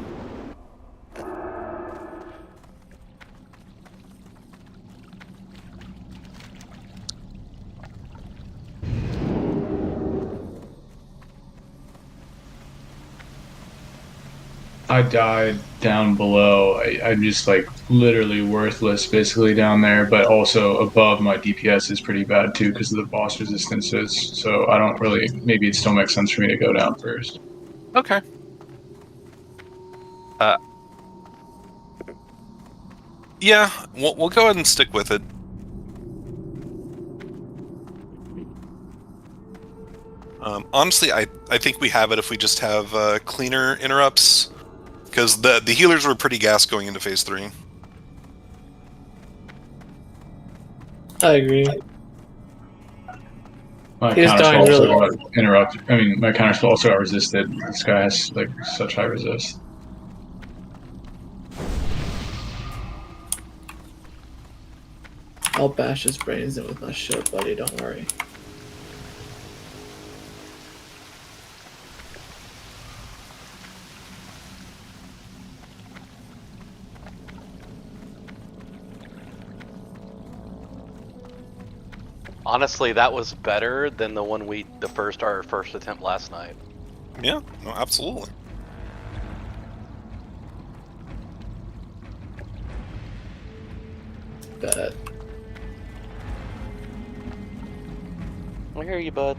I died down below. I'm just like literally worthless basically down there, but also above my DPS is pretty bad too because of the boss resistances. So I don't really, maybe it still makes sense for me to go down first. Okay. Yeah, we'll go ahead and stick with it. Honestly, I think we have it if we just have cleaner interrupts, because the healers were pretty gas going into phase 3. I agree. My He's counterspell dying also really- got interrupted. I mean, my counterspell also got resisted. This guy has like such high resist. I'll bash his brains in with my shit, buddy. Don't worry. Honestly, that was better than the one our first attempt last night. Yeah, no, absolutely. Bet. I hear you, bud.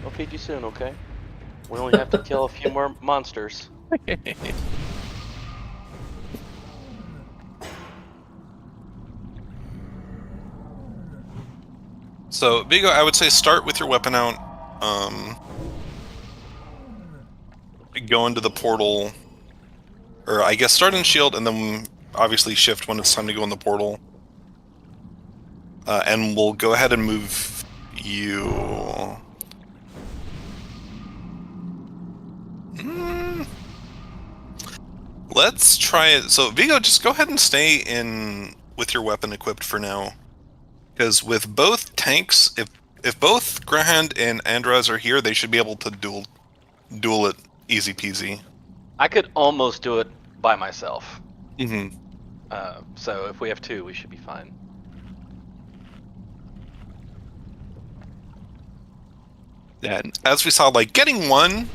I'll feed you soon, okay? We only have to kill a few more monsters. So, Vigo, I would say start with your weapon out. Go into the portal. Or, I guess start in shield and then obviously shift when it's time to go in the portal. And we'll go ahead and move you... Let's try it. So, Vigo, just go ahead and stay in with your weapon equipped for now. Because with both tanks, if both Grahand and Andraz are here, they should be able to duel it easy peasy. I could almost do it by myself. Mm-hmm. So if we have two, we should be fine. Yeah, and as we saw, like, getting one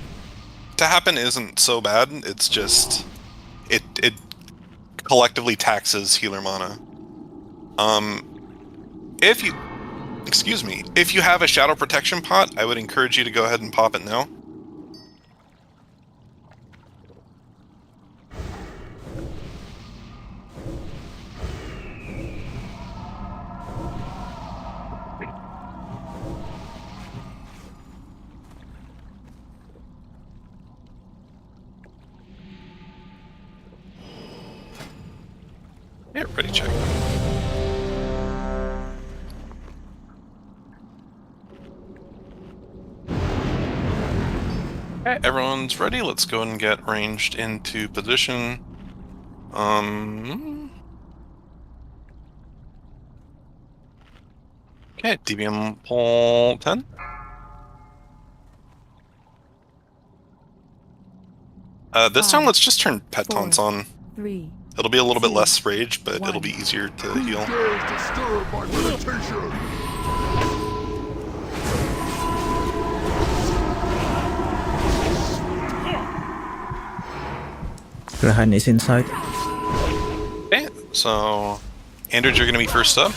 to happen isn't so bad. It's just it collectively taxes healer mana. If you have a shadow protection pot, I would encourage you to go ahead and pop it now. Yeah, ready check. Okay, everyone's ready. Let's go and get ranged into position. Okay, DBM pull 10. This time, let's just turn pet taunts on. 3. It'll be a little bit less rage, but it'll be easier to heal. Dares disturb my meditation! Grahan is inside. Okay, so Andrew, you're gonna be first up.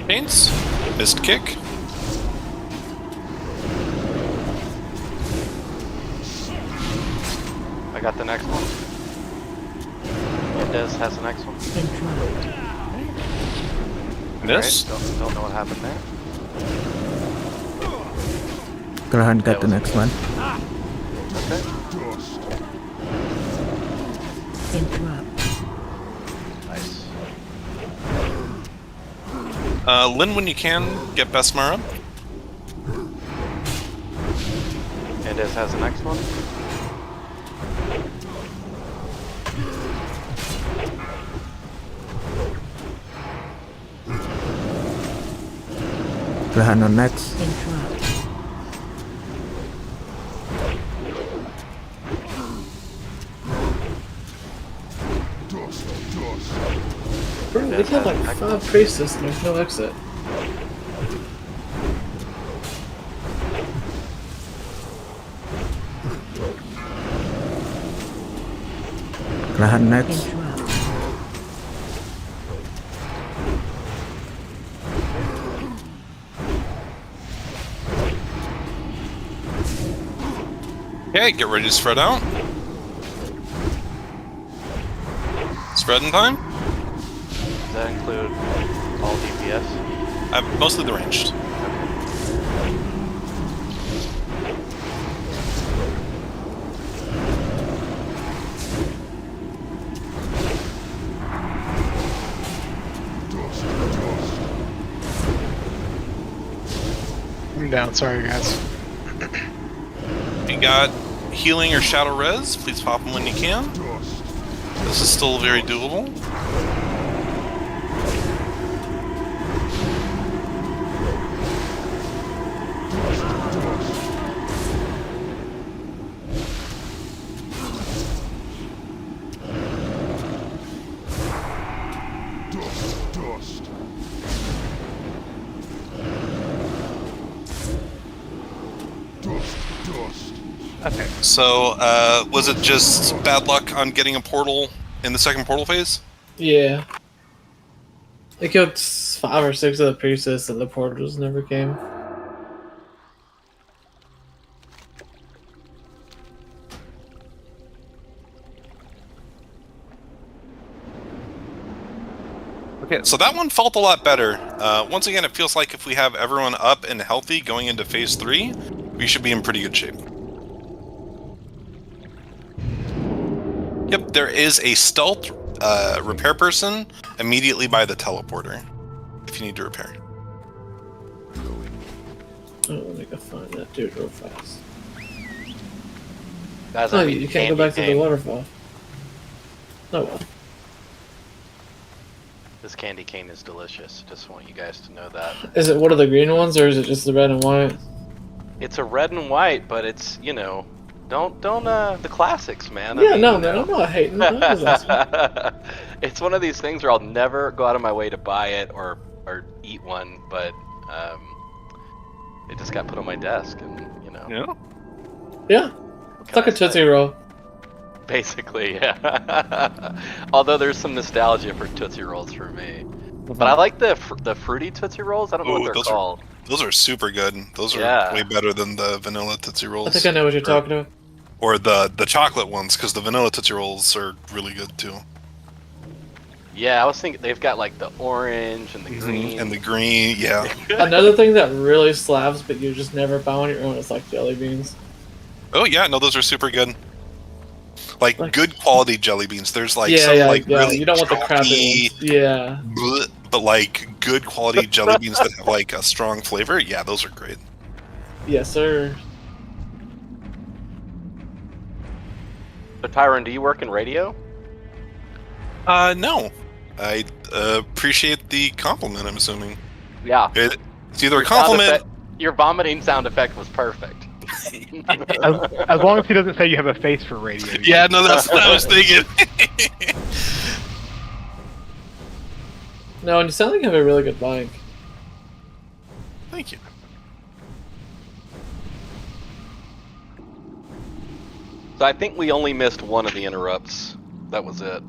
Paints, missed kick. I got the next one. Des has the next one. Miss. Right, don't know what happened there. Grahan got the next one. Okay. Interrupt. Nice. Lynn, when you can, get Besmar up. And Des has the next one. Grahan on next. Interrupt. Dust, dust. Bro, we had like 5 priestess and there's no exit. Grahan next. Interrupt. Okay, get ready to spread out. Spreading time? Does that include all DPS? Mostly the ranged. I'm down. Sorry, guys. If you got healing or shadow res, please pop them when you can. This is still very doable. Dust. Okay. So, was it just bad luck on getting a portal in the second portal phase? Yeah. I killed 5 or 6 of the priestess and the portals never came. Okay, so that one felt a lot better. Once again, it feels like if we have everyone up and healthy going into phase 3, we should be in pretty good shape. Yep, there is a stealth repair person immediately by the teleporter, if you need to repair. Oh, let me go find that dude real fast. Guys, Oh, I mean, you can't go back to the waterfall. Oh well. This candy cane is delicious. Just want you guys to know that. Is it one of the green ones, or is it just the red and white? It's a red and white, but it's, you know, don't the classics, man. Yeah, no, man, I'm not hating. I was asking. It's one of these things where I'll never go out of my way to buy it or eat one, but it just got put on my desk, and you know. Yeah. Yeah. It's like a Tootsie Roll. Basically, yeah. Although there's some nostalgia for Tootsie Rolls for me. But I like the fruity Tootsie Rolls. I don't know what they're called. Those are super good. Those are way better than the vanilla Tootsie Rolls. I think I know what you're talking about. Or the chocolate ones, because the vanilla Tootsie Rolls are really good too. Yeah, I was thinking they've got like the orange and the green. And the green, yeah. Another thing that really slaps, but you just never buy on your own, is like jelly beans. Oh yeah, no, those are super good. Like good quality jelly beans. There's like really you don't want the crappy ones. Yeah. But like good quality jelly beans that have like a strong flavor. Yeah, those are great. Yes, sir. So Tyron, do you work in radio? No. I appreciate the compliment, I'm assuming. Yeah. It's either a compliment. Your vomiting sound effect was perfect. As long as he doesn't say you have a face for radio. Yeah, no, that's what I was thinking. No, and you sound like you have a really good mic. Thank you. So I think we only missed one of the interrupts. That was it.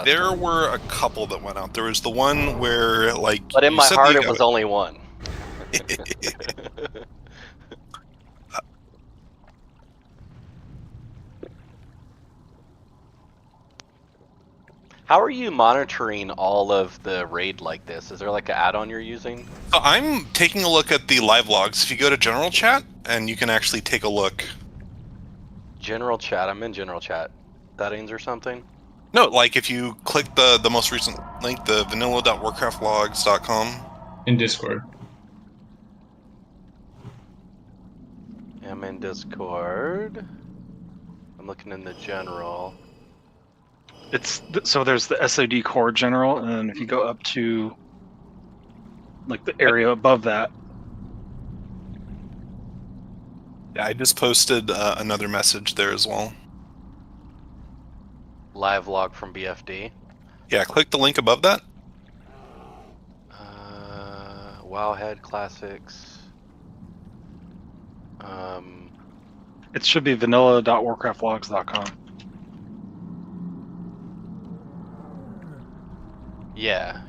There were a couple that went out. There was the one where, like... But in my heart, it was only one. How are you monitoring all of the raid like this? Is there like an add-on you're using? So I'm taking a look at the live logs. If you go to general chat, and you can actually take a look. General chat? I'm in general chat. Settings or something? No, like if you click the most recent link, the vanilla.warcraftlogs.com. In Discord. I'm in Discord. I'm looking in the general. So there's the SOD core general, and then if you go up to like the area above that. Yeah, I just posted another message there as well. Live log from BFD. Yeah, click the link above that. Wowhead Classics. It should be vanilla.warcraftlogs.com. Yeah.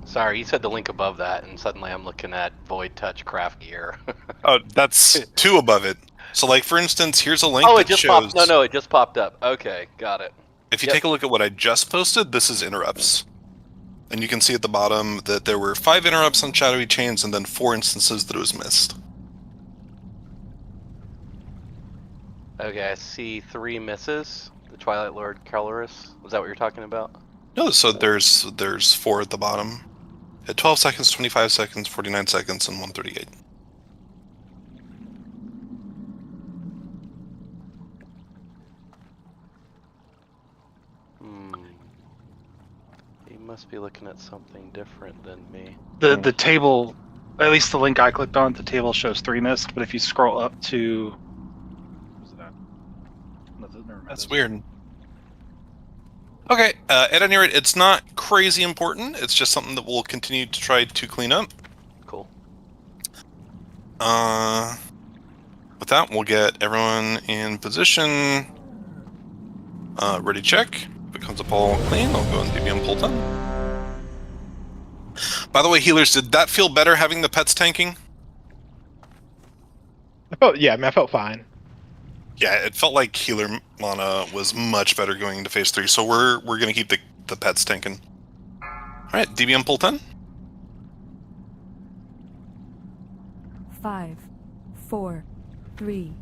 Sorry, you said the link above that, and suddenly I'm looking at Void Touch Craft Gear. Oh, that's 2 above it. So, like, for instance, here's a link Oh, that it just shows... popped. No, it just popped up. Okay, got it. If you take a look at what I just posted, this is interrupts. And you can see at the bottom that there were 5 interrupts on Shadowy Chains and then 4 instances that it was missed. Okay, I see 3 misses. The Twilight Lord Calorus. Was that what you're talking about? No, so there's 4 at the bottom. At 12 seconds, 25 seconds, 49 seconds, and 138. You must be looking at something different than me. The table, at least the link I clicked on, the table shows 3 missed, but if you scroll up to... What was that? Never mind. That's weird. Okay, at any rate, it's not crazy important. It's just something that we'll continue to try to clean up. Cool. With that, we'll get everyone in position. Ready, check. If it comes up all clean, I'll go and DBM pull 10. By the way, healers, did that feel better having the pets tanking? I felt fine. Yeah, it felt like healer mana was much better going into phase 3, so we're gonna keep the pets tanking. Alright, DBM pull 10. 5, 4, 3,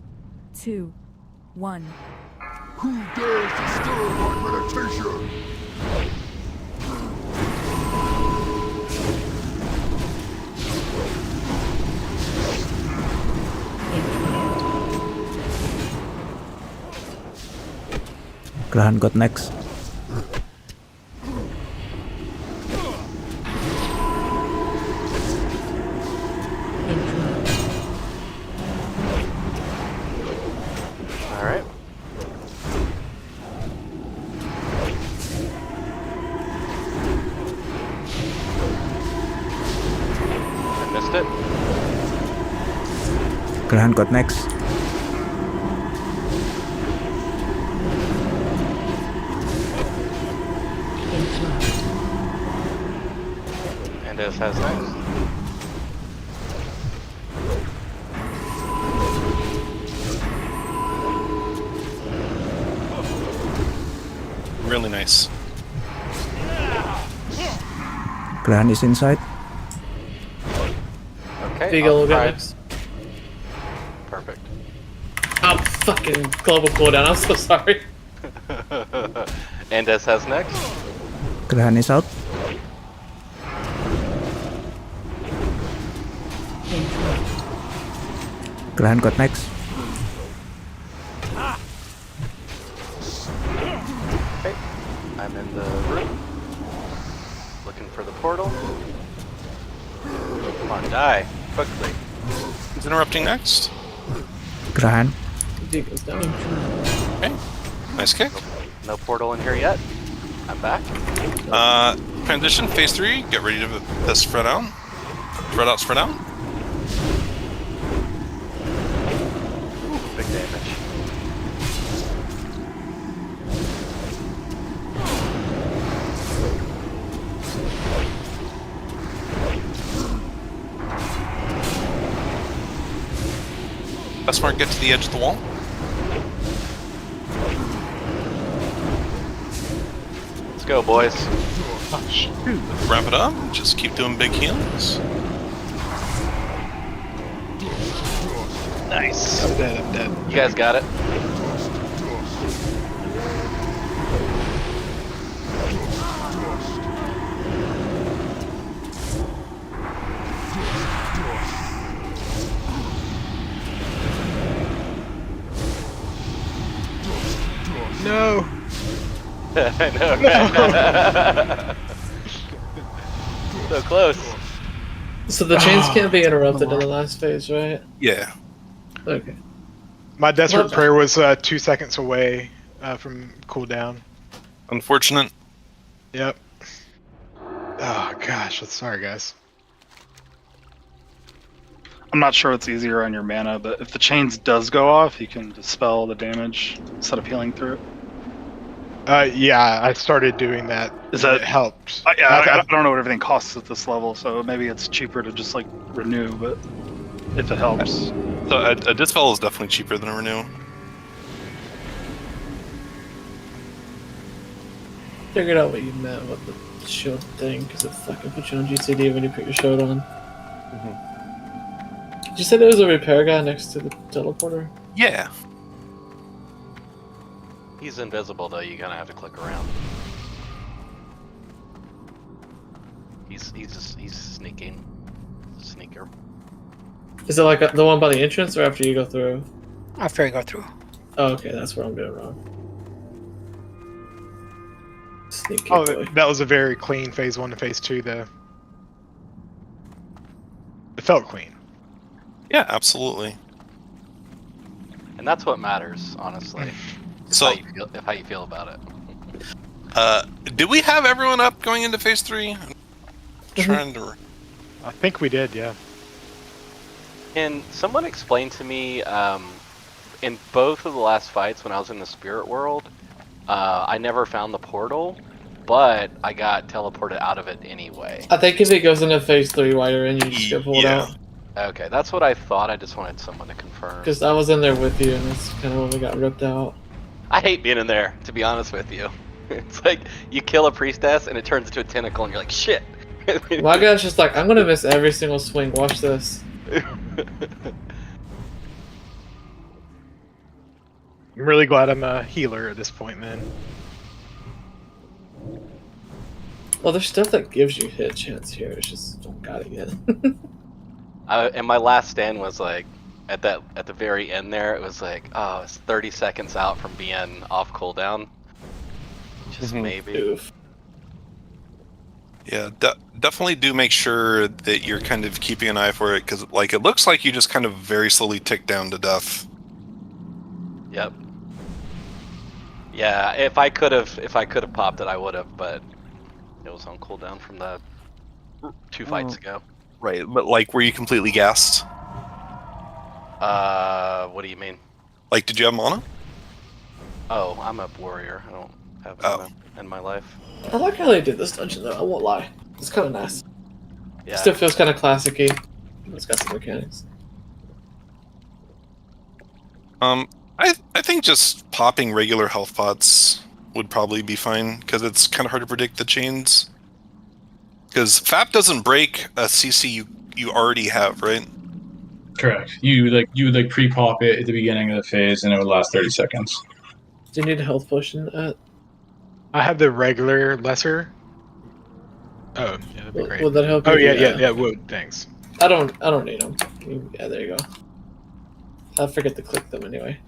2, 1. Who dares disturb my meditation? Grahan got next. Alright. I missed it. Grahan got next. And this has next. Really nice. Grahan is inside. Okay. Beagle will go try- next. Perfect. I'm fucking global cooldown. I'm so sorry. And this has next. Grahan is out. Grahan got next. Okay. I'm in the room. Looking for the portal. Come on, die. Quickly. Who's interrupting next? Grahan. Beagle's down. Okay. Nice kick. No portal in here yet. I'm back. Transition, phase 3. Get ready to spread out. Spread out, spread out. Big damage. Best mark, get to the edge of the wall. Let's go, boys. Wrap it up. Just keep doing big heals. Nice. I'm dead. You guys got it. No. I know. So close. So the chains can't be interrupted in the last phase, right? Yeah. Okay. My desperate Well, prayer was 2 seconds away from cooldown. Unfortunate. Yep. Oh gosh, sorry guys. I'm not sure what's easier on your mana, but if the chains does go off, you can dispel the damage instead of healing through it. Yeah, I started doing that. Is and that- it helped? I don't know what everything costs at this level, so maybe it's cheaper to just like renew, but if it helps. So a dispel is definitely cheaper than a renew. Figured out what you meant with the shield thing, because it fucking puts you on GCD when you put your shield on. Did you say there was a repair guy next to the teleporter? Yeah. He's invisible though. You kind of have to click around. He's sneaking. Sneaker. Is it like the one by the entrance, or after you go through? After I go through. Oh, okay, that's where I'm doing wrong. Sneaky Oh, boy. that was a very clean phase 1 to phase 2, though. It felt clean. Yeah, absolutely. And that's what matters, honestly. So, how you feel about it. did we have everyone up going into phase 3? I'm trying to. I think we did, yeah. Can someone explain to me, in both of the last fights when I was in the spirit world, I never found the portal, but I got teleported out of it anyway. I think if it goes into phase 3 while you're in, you just get pulled out. Okay, that's what I thought. I just wanted someone to confirm. Because I was in there with you, and that's kind of when we got ripped out. I hate being in there, to be honest with you. It's like you kill a priestess and it turns into a tentacle, and you're like, shit. My guy's just like, I'm gonna miss every single swing. Watch this. I'm really glad I'm a healer at this point, man. Well, there's stuff that gives you hit chance here. It's just don't got it yet. And my last stand was like, at the very end there, it was like, oh, it's 30 seconds out from being off cooldown. Just maybe. Oof. Yeah, definitely do make sure that you're kind of keeping an eye for it, because like it looks like you just kind of very slowly tick down to death. Yep. Yeah, if I could have popped it, I would have, but it was on cooldown from the 2 fights ago. Right, but like, were you completely gassed? What do you mean? Like, did you have mana? Oh, I'm a warrior. I don't have mana in my life. I like how they did this dungeon, though. I won't lie. It's kind of nice. Yeah. Still feels kind of classic-y. It's got some mechanics. I think just popping regular health pots would probably be fine, because it's kind of hard to predict the chains. Because FAP doesn't break a CC you already have, right? Correct. You would pre-pop it at the beginning of the phase, and it would last 30 seconds. Do you need a health potion? I have the regular lesser. Oh, yeah, that'd be great. Would that help? Oh, you? yeah, it would. Thanks. I don't need them. Yeah, there you go. I forget to click them anyway.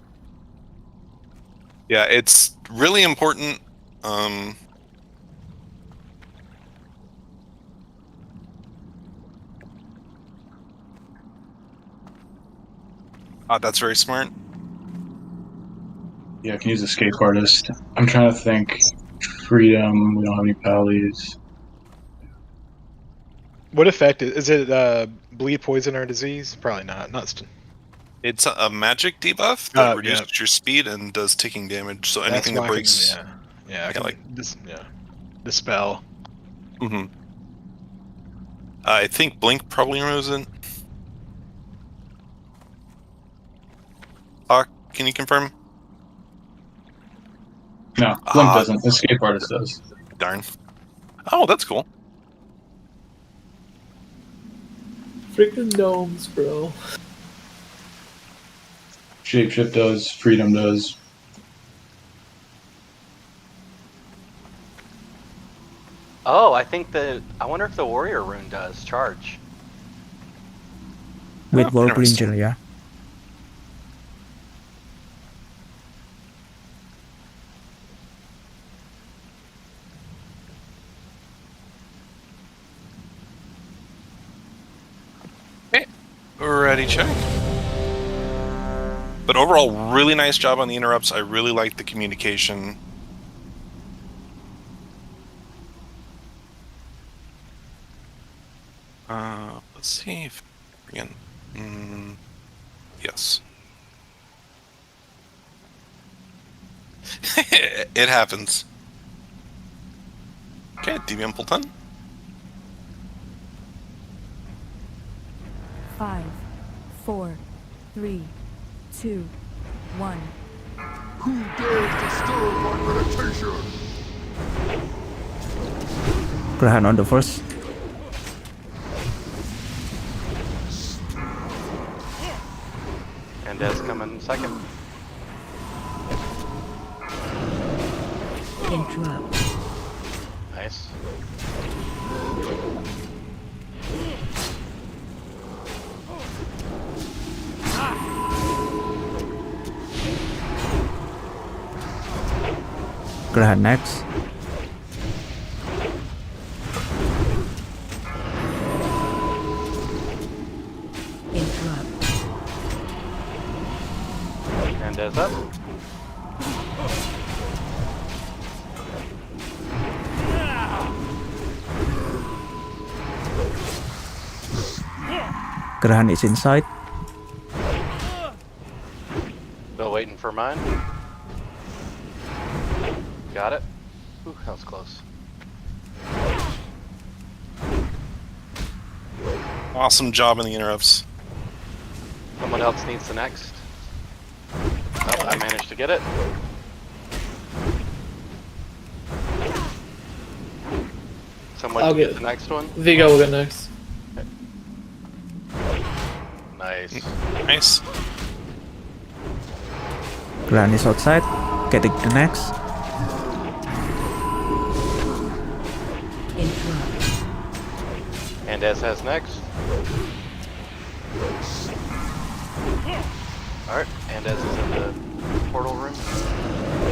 Yeah, it's really important. That's very smart. Yeah, I can use Escape Artist. I'm trying to think. Freedom, we don't have any pallies. What effect is it? Bleed, poison, or disease? Probably not. It's a magic debuff that reduces your speed and does ticking damage. So anything that breaks, dispel. I think Blink probably removes it. Can you confirm? No, Blink doesn't. Escape Artist does. Darn. Oh, that's cool. Freaking gnomes, bro. Shapeshift does. Freedom does. Oh, I wonder if the warrior rune does charge. With Whirlpool Angel, yeah. Ready, check. But overall, really nice job on the interrupts. I really like the communication. Let's see if again. Yes. It happens. Okay, DBM full 10. 5, 4, 3, 2, 1. Who dares disturb my meditation? Grahan on the first. And Des coming second. Interrupt. Nice. Grahan next. Interrupt. And Des up. Grahan is inside. Still waiting for mine. Got it. Ooh, that was close. Awesome job in the interrupts. Someone else needs the next. Oh, I managed to get it. Someone I'll to get get the next one. Vigo will get next. Nice. Nice. Grahan is outside. Getting the next. Interrupt. And Des has next. Alright, and Des is in the portal room.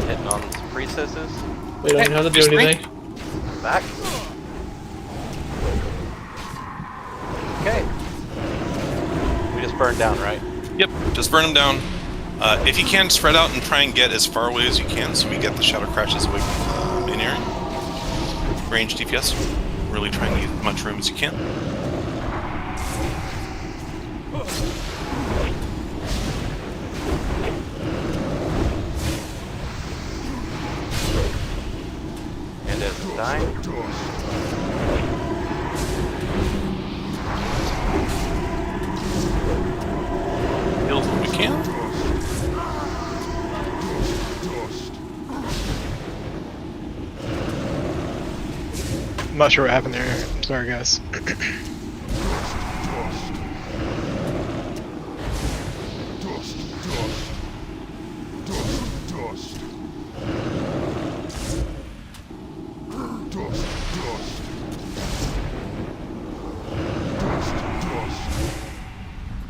Hitting on some priestesses. We don't have to do anything. Back. Okay. We just burned down, right? Yep, just burn them down. If you can, spread out and try and get as far away as you can so we get the shadow crashes away from the main area. Range DPS. Really try and get as much room as you can. And Des is dying. Heal what we can. I'm not sure what happened there. Sorry, guys.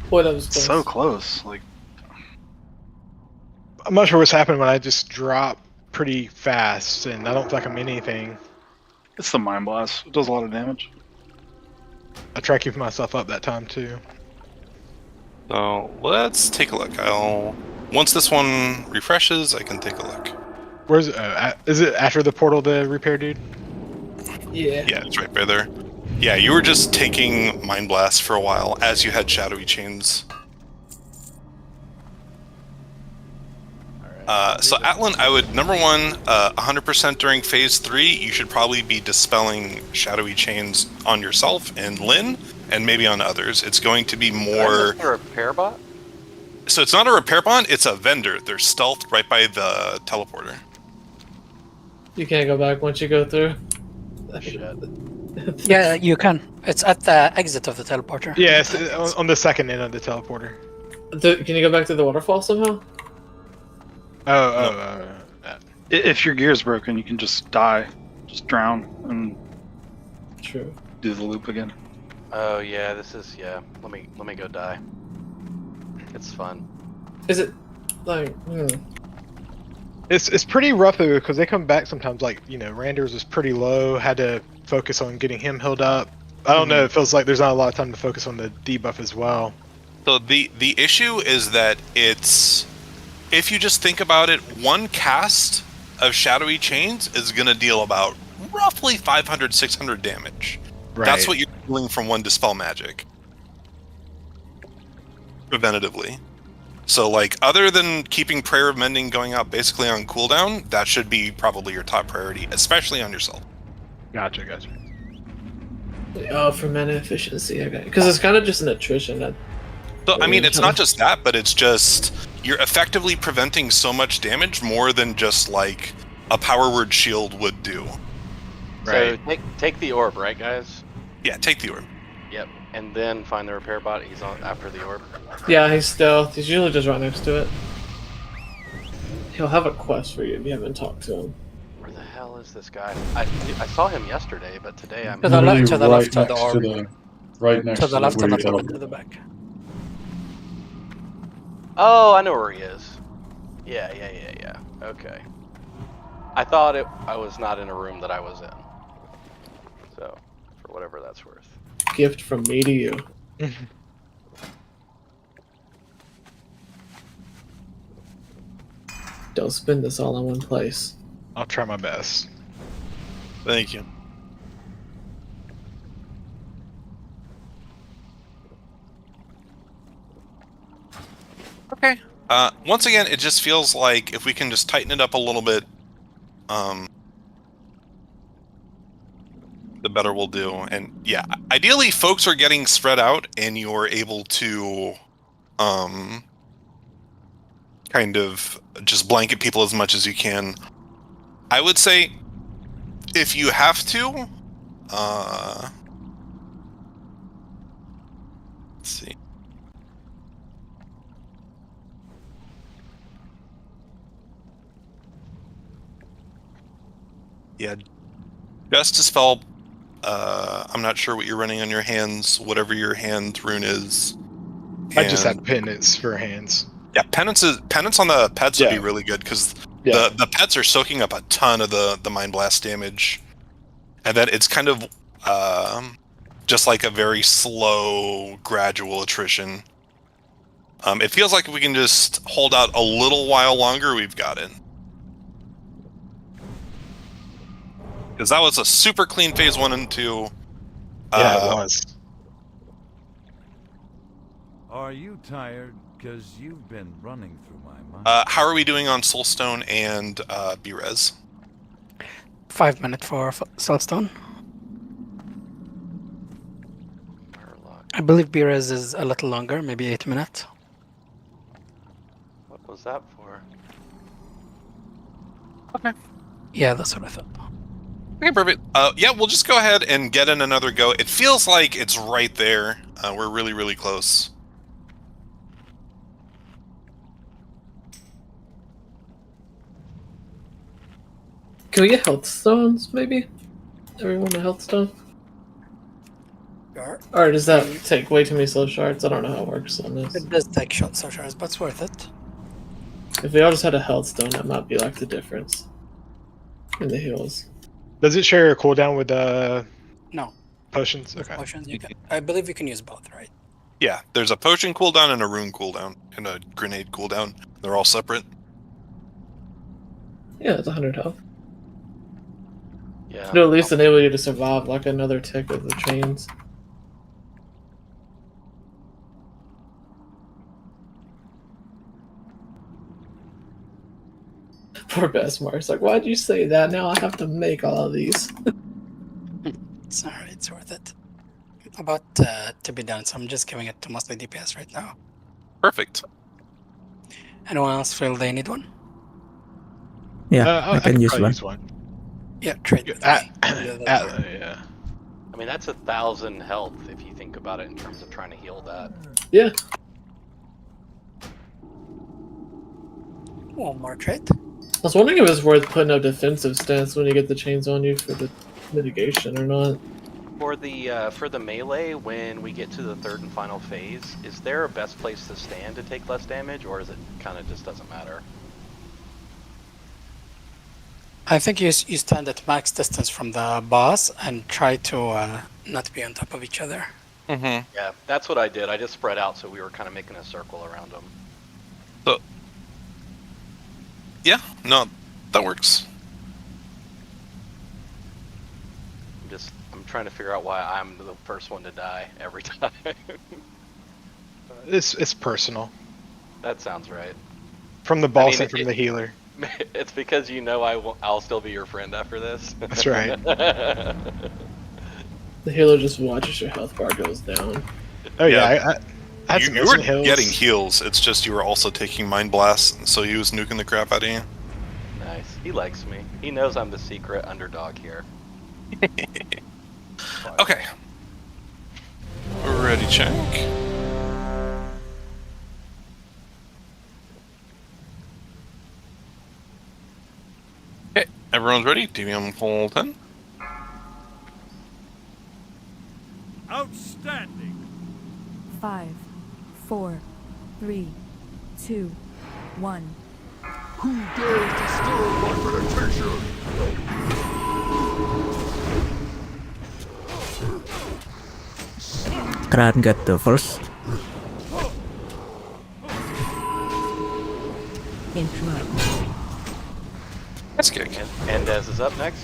Boy, that was close. So close. Like, I'm not sure what's happened when I just drop pretty fast, and I don't feel like I'm in anything. it's the Mind Blast. It does a lot of damage. I try keeping myself up that time too. So let's take a look. Once this one refreshes, I can take a look. Where's is it after the portal, the repair dude? Yeah. Yeah, it's right by there. Yeah, you were just taking Mind Blast for a while as you had Shadowy Chains. So Atlan, I would, number one, 100% during Phase 3, you should probably be dispelling Shadowy Chains on yourself and Lynn, and maybe on others. It's going to be more... Is there a repair bot? So it's not a repair bond, it's a vendor. They're stealthed right by the teleporter. You can't go back once you go through. Yeah, you can. It's at the exit of the teleporter. Yeah, it's on the second end of the teleporter. Can you go back to the waterfall somehow? If your gear's broken, you can just die. Just drown and True. do the loop again. Oh yeah, this is Let me go die. It's fun. Is it like? It's pretty rough though, because they come back sometimes. Like, you know, Randers was pretty low. Had to focus on getting him healed up. I don't know. It feels like there's not a lot of time to focus on the debuff as well. So the issue is that it's, if you just think about it, one cast of Shadowy Chains is going to deal about roughly 500, 600 damage. Right. That's what you're dealing from one Dispel Magic. Preventatively. So, like, other than keeping Prayer of Mending going out basically on cooldown, that should be probably your top priority, especially on yourself. Gotcha. Oh, for mana efficiency, okay. Because it's kind of just an attrition. So, I mean, it's not just that, but it's just you're effectively preventing so much damage more than just like a power word shield would do. Right. So take the orb, right, guys? Yeah, take the orb. Yep. And then find the repair bot. He's on after the orb. Yeah, he's stealth. He's usually just right next to it. He'll have a quest for you if you haven't talked to him. Where the hell is this guy? I saw him yesterday, but today I'm. To the left, to the Right left, to the next orb. to the, right next To the left, to where the you left, to the back. Oh, I know where he is. Yeah. Okay. I thought I was not in a room that I was in. So, for whatever that's worth. Gift from me to you. Don't spend this all in one place. I'll try my best. Thank you. Okay. Once again, it just feels like if we can just tighten it up a little bit, the better we'll do. And yeah, ideally, folks are getting spread out, and you're able to, kind of just blanket people as much as you can. I would say, if you have to, let's see. Yeah, just dispel. I'm not sure what you're running on your hands. Whatever your hand rune is. I just And- have penance for hands. Yeah, penance on the pets would be Yeah. really good because Yeah. the pets are soaking up a ton of the mind blast damage, and then it's kind of just like a very slow, gradual attrition. It feels like if we can just hold out a little while longer, we've got it. Because that was a super clean phase 1 and 2. Yeah, it was. Are you tired? Because you've been running through my mind. How are we doing on Soulstone and B-Res? 5 minutes for Soulstone. I believe Beerez is a little longer, maybe 8 minutes. What was that for? Okay. Yeah, that's what I thought. Okay, perfect. Yeah, we'll just go ahead and get in another go. It feels like it's right there. We're really, really close. Can we get health stones, maybe? Everyone a health stone? Sure. Or does that take way too many soul shards? I don't know how it works on this. It does take short shards, but it's worth it. If we all just had a health stone, that might be like the difference in the heals. Does it share a cooldown with No. potions? With Okay. potions, you can, I believe you can use both, right? Yeah, there's a potion cooldown and a rune cooldown and a grenade cooldown. They're all separate. Yeah, it's 100 health. Yeah. It'll at least enable you to survive like another tick of the chains. Poor Besmar. It's like, why'd you say that? Now I have to make all of these. It's alright, it's worth it. About to be done, so I'm just giving it to mostly DPS right now. Perfect. Anyone else feel they need one? Yeah, I can use probably one. use one. Yeah, trade with me. Yeah. I mean, that's 1,000 health if you think about it in terms of trying to heal that. Yeah. One more trade. I was wondering if it's worth putting a defensive stance when you get the chains on you for the mitigation or not. For the melee, when we get to the third and final phase, is there a best place to stand to take less damage, or is it kind of just doesn't matter? I think you stand at max distance from the boss and try to not be on top of each other. Mm-hmm. Yeah, that's what I did. I just spread out, so we were kind of making a circle around them. So, yeah, no, that works. I'm trying to figure out why I'm the first one to die every time. It's personal. That sounds right. From the boss mean, and from the healer. It's because you know I'll still be your friend after this. That's right. The healer just watches your health bar goes down. Oh yeah, I had some You were instant heals. getting heals. It's just you were also taking mind blasts, so he was nuking the crap out of you. Nice. He likes me. He knows I'm the secret underdog here. Okay. Ready, check. Okay, everyone's ready. DVM full 10. Outstanding. 5, 4, 3, 2, 1. Who dares disturb my meditation? Kran got the first. Interrupt. That's kick. And Dez is up next.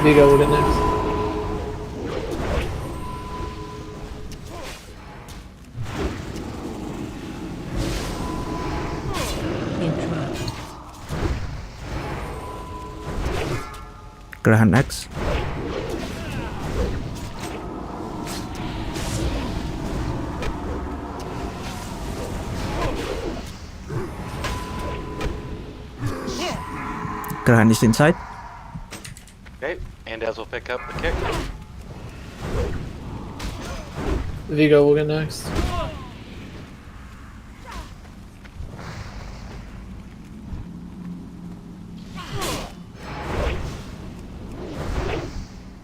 Vigo will get next. Interrupt. Grahan X. Grahan is inside. Okay, and Dez will pick up the kick. Vigo will get next.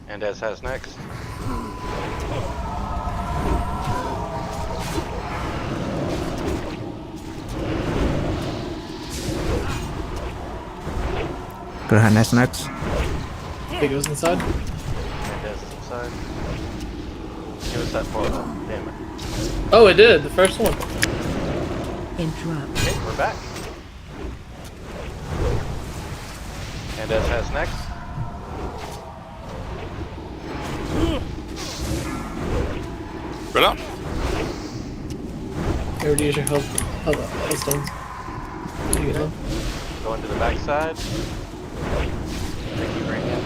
And Dez has next. Grahan is next. Vigo's inside. And Dez is inside. Give us that portal. Damn it. Oh, it did. The first one. Interrupt. Okay, we're back. And Dez has next. Right on. Everybody use your health stones. There you go. Going to the backside. Thank you, Brandon.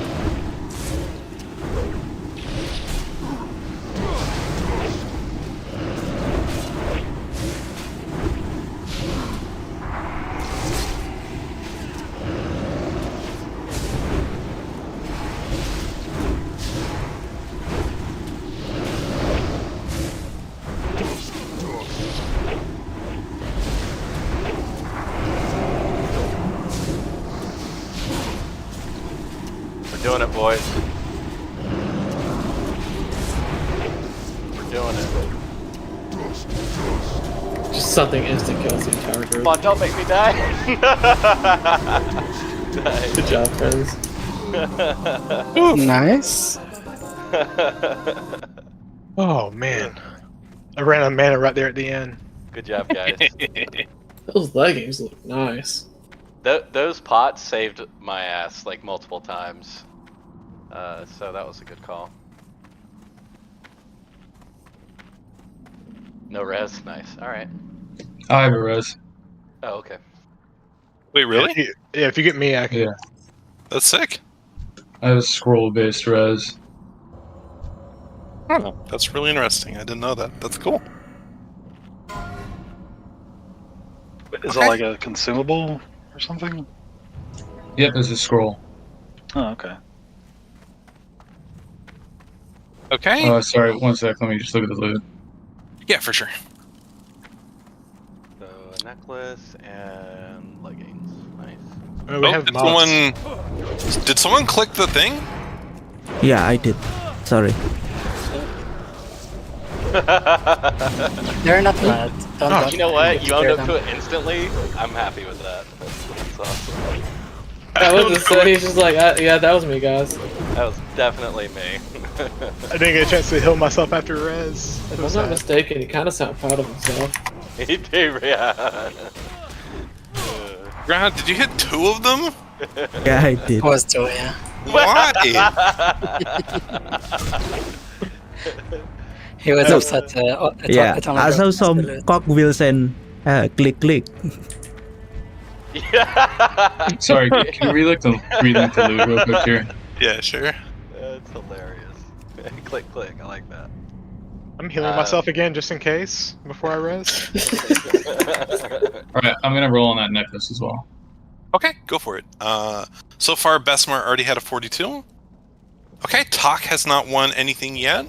We're doing it, boys. We're doing it. Just something instant kills the entire group. Come on, don't make me die. Good job, friends. Nice. Oh man, I ran out of mana right there at the end. Good job, guys. Those leggings look nice. Those pots saved my ass like multiple times. So that was a good call. No res, nice. All right. I have a res. Oh, okay. Wait, really? Yeah, if you get me, I can. Yeah. That's sick. I have a scroll-based res. Oh, that's really interesting. I didn't know that. That's cool. Is it like a consumable or something? Yep, there's a scroll. Oh, okay. Okay. Sorry, one sec. Let me just look at the loot. Yeah, for sure. So a necklace and leggings. Nice. Oh, we have did mods. someone click the thing? Yeah, I did. Sorry. They're not bad. Don't You know what? You owned scare up to it instantly. I'm happy with that. That's awesome. I was just saying, he's just like, yeah, that was me, guys. That was definitely me. I didn't get a chance to heal myself after res. If I'm not mistaken, he kind of sounds proud of himself. He did, yeah. Grant, did you hit 2 of them? Yeah, I did. Was too, yeah. Why? He was No. upset. Yeah, I saw some cogwheels and click click. Yeah. Sorry, can we relink the loot real quick here? Yeah, sure. That's hilarious. Click, click. I like that. I'm healing myself again just in case before I rest. All right, I'm gonna roll on that necklace as well. Okay, go for it. So far, Besmar already had a 42. Okay, Talk has not won anything yet.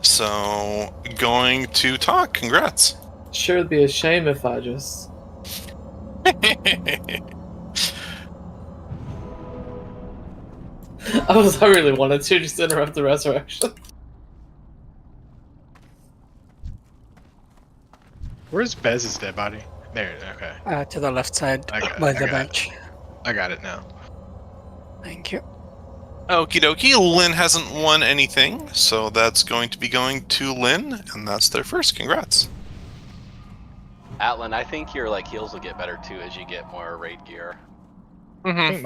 So, going to Talk. Congrats. Sure, it'd be a shame if I just. I really wanted to just interrupt the resurrection. Where's Bez's dead body? There. Okay. To the left side I got by it, the I got bench. I got it now. Thank you. Okie dokie. Lynn hasn't won anything, so that's going to be going to Lynn, and that's their first. Congrats. Atlan, I think your heals will get better too as you get more raid gear. I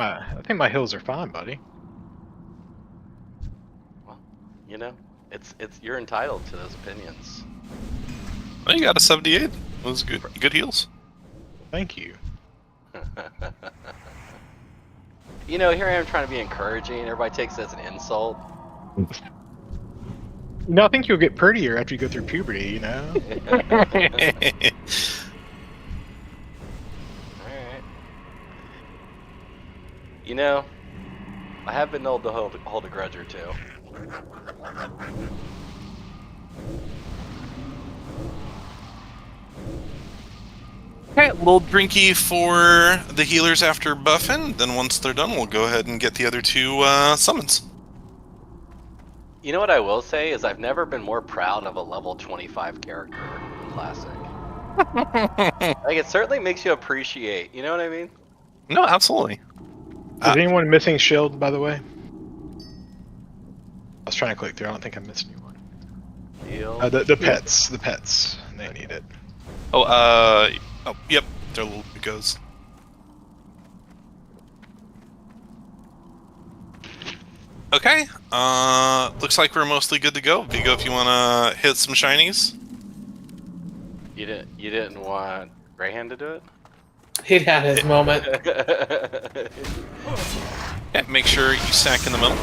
think my hills are fine, buddy. Well, it's you're entitled to those opinions. Well, you got a 78. Those good heals. Thank you. Here I am trying to be encouraging. Everybody takes it as an insult. No, I think you'll get prettier after you go through puberty. Alright. I have been told to hold a grudge or two. Okay, a little drinky for the healers after buffing. Then once they're done, we'll go ahead and get the other two summons. You know what I will say is I've never been more proud of a level 25 character in Classic. It certainly makes you appreciate, you know what I mean? No, absolutely. Is anyone missing shield, by the way? I was trying to click through. I don't think I missed anyone. Shield. The pets. The pets. They need it. Oh, yep. They're little goes. Okay. Looks like we're mostly good to go. Vigo, if you want to hit some shinies. You didn't want Greyhand to do it? He'd had his moment. Yeah, make sure you stack in the middle.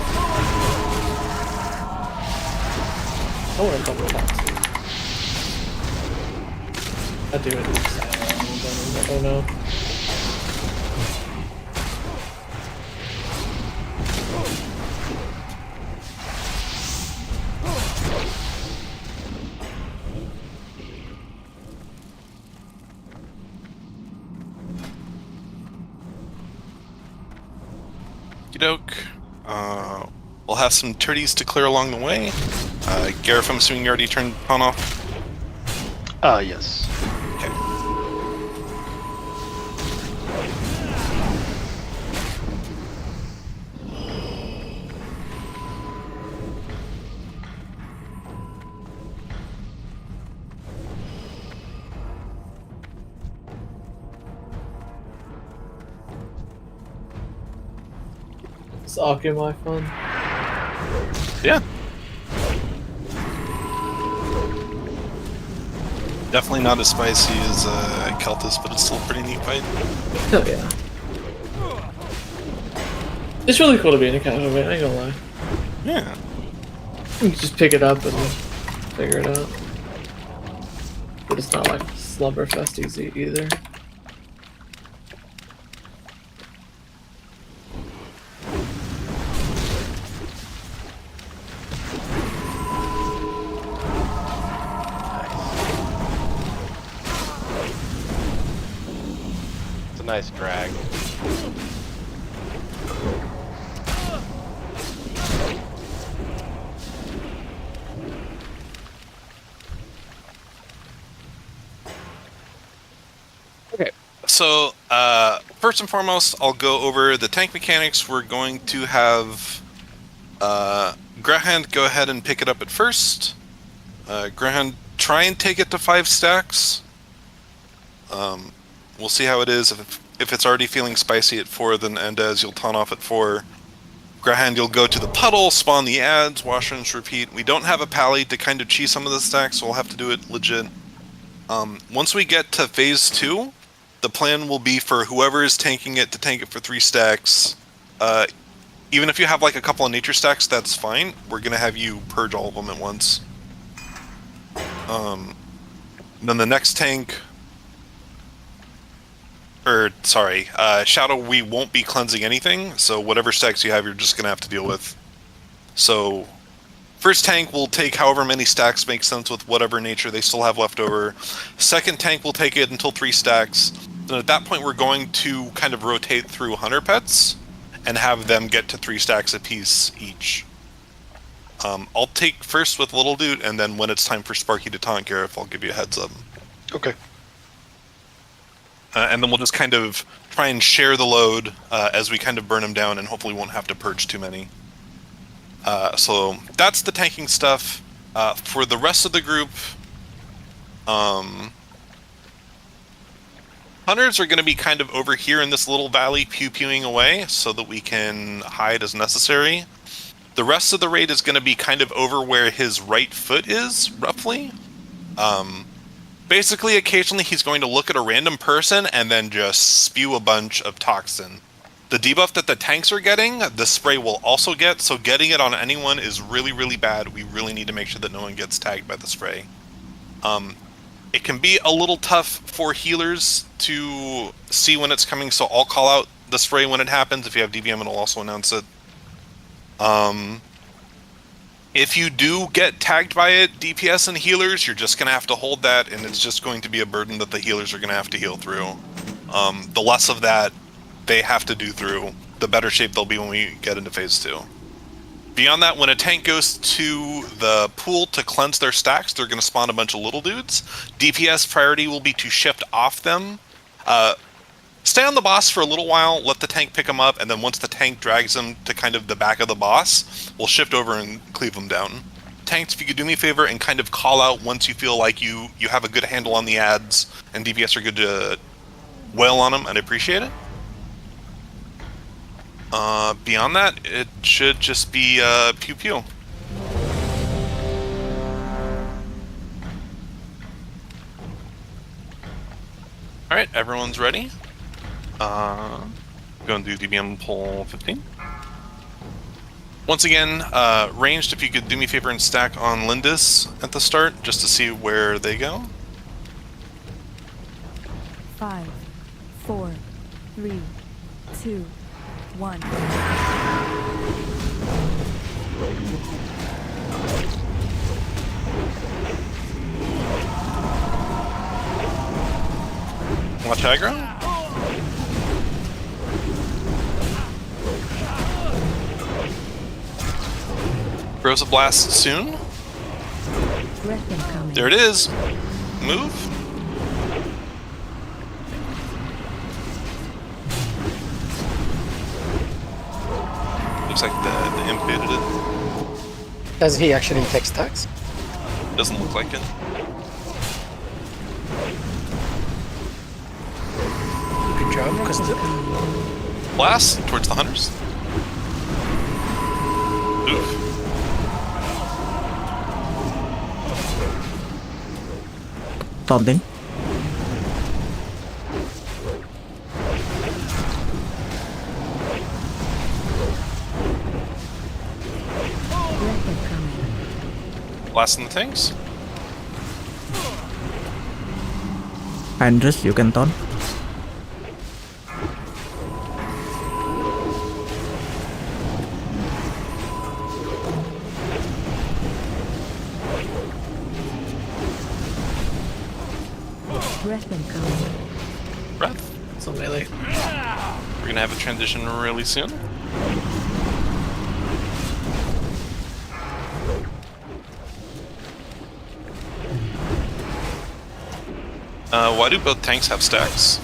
I want to come with that. I do it. Oh no. Doke. We'll have some turdies to clear along the way. Gareth, I'm assuming you already turned pawn off? Yes. Okay. Is Aki my fun? Yeah. Definitely not as spicy as Keltis, but it's still a pretty neat fight. Oh yeah. It's really cool to be in a casual game, I ain't gonna lie. Yeah. You can just pick it up and figure it out. But it's not like Slumberfest easy either. It's a nice drag. Okay. So, first and foremost, I'll go over the tank mechanics. We're going to have Grahand go ahead and pick it up at first. Grahand, try and take it to 5 stacks. We'll see how it is. If it's already feeling spicy at 4, then Endez, you'll taunt off at 4. Grahand, you'll go to the puddle, spawn the ads, wash, rinse, repeat. We don't have a pally to kind of cheese some of the stacks, so we'll have to do it legit. Once we get to phase 2, the plan will be for whoever is tanking it to tank it for 3 stacks. Even if you have like a couple of nature stacks, that's fine. We're gonna have you purge all of them at once. Then the next tank, Shadow, we won't be cleansing anything, so whatever stacks you have, you're just gonna have to deal with. So, first tank will take however many stacks make sense with whatever nature they still have left over. Second tank will take it until 3 stacks. Then at that point, we're going to kind of rotate through hunter pets and have them get to 3 stacks apiece each. I'll take first with Little Dude, and then when it's time for Sparky to taunt Gareth, I'll give you a heads up. Okay. And then we'll just kind of try and share the load as we kind of burn them down, and hopefully won't have to purge too many. So that's the tanking stuff. For the rest of the group, hunters are going to be kind of over here in this little valley pew-pewing away so that we can hide as necessary. The rest of the raid is going to be kind of over where his right foot is, roughly. Basically, occasionally he's going to look at a random person and then just spew a bunch of toxin. The debuff that the tanks are getting, the spray will also get, so getting it on anyone is really, really bad. We really need to make sure that no one gets tagged by the spray. It can be a little tough for healers to see when it's coming, so I'll call out the spray when it happens. If you have DVM, it'll also announce it. If you do get tagged by it, DPS and healers, you're just going to have to hold that, and it's just going to be a burden that the healers are going to have to heal through. The less of that they have to do through, the better shape they'll be when we get into phase 2. Beyond that, when a tank goes to the pool to cleanse their stacks, they're going to spawn a bunch of little dudes. DPS priority will be to shift off them. Stay on the boss for a little while, let the tank pick them up, and then once the tank drags them to kind of the back of the boss, we'll shift over and cleave them down. Tanks, if you could do me a favor and kind of call out once you feel like you have a good handle on the ads and DPS are good to wail on them, I'd appreciate it. Beyond that, it should just be pew-pew. Alright, everyone's ready. Go and do DBM pull 15. Once again, ranged, if you could do me a favor and stack on Lindis at the start, just to see where they go. 5, 4, 3, 2, 1. Watch aggro. Throws a blast soon. There it is. Move. Looks like the imp baited it. Does he actually take stacks? Doesn't look like it. Good job, because Blast towards the hunters. Oof. Taunting. Blasting the things. Andres, you can taunt. Breath incoming. Breath. So melee. We're gonna have a transition really soon. Why do both tanks have stacks?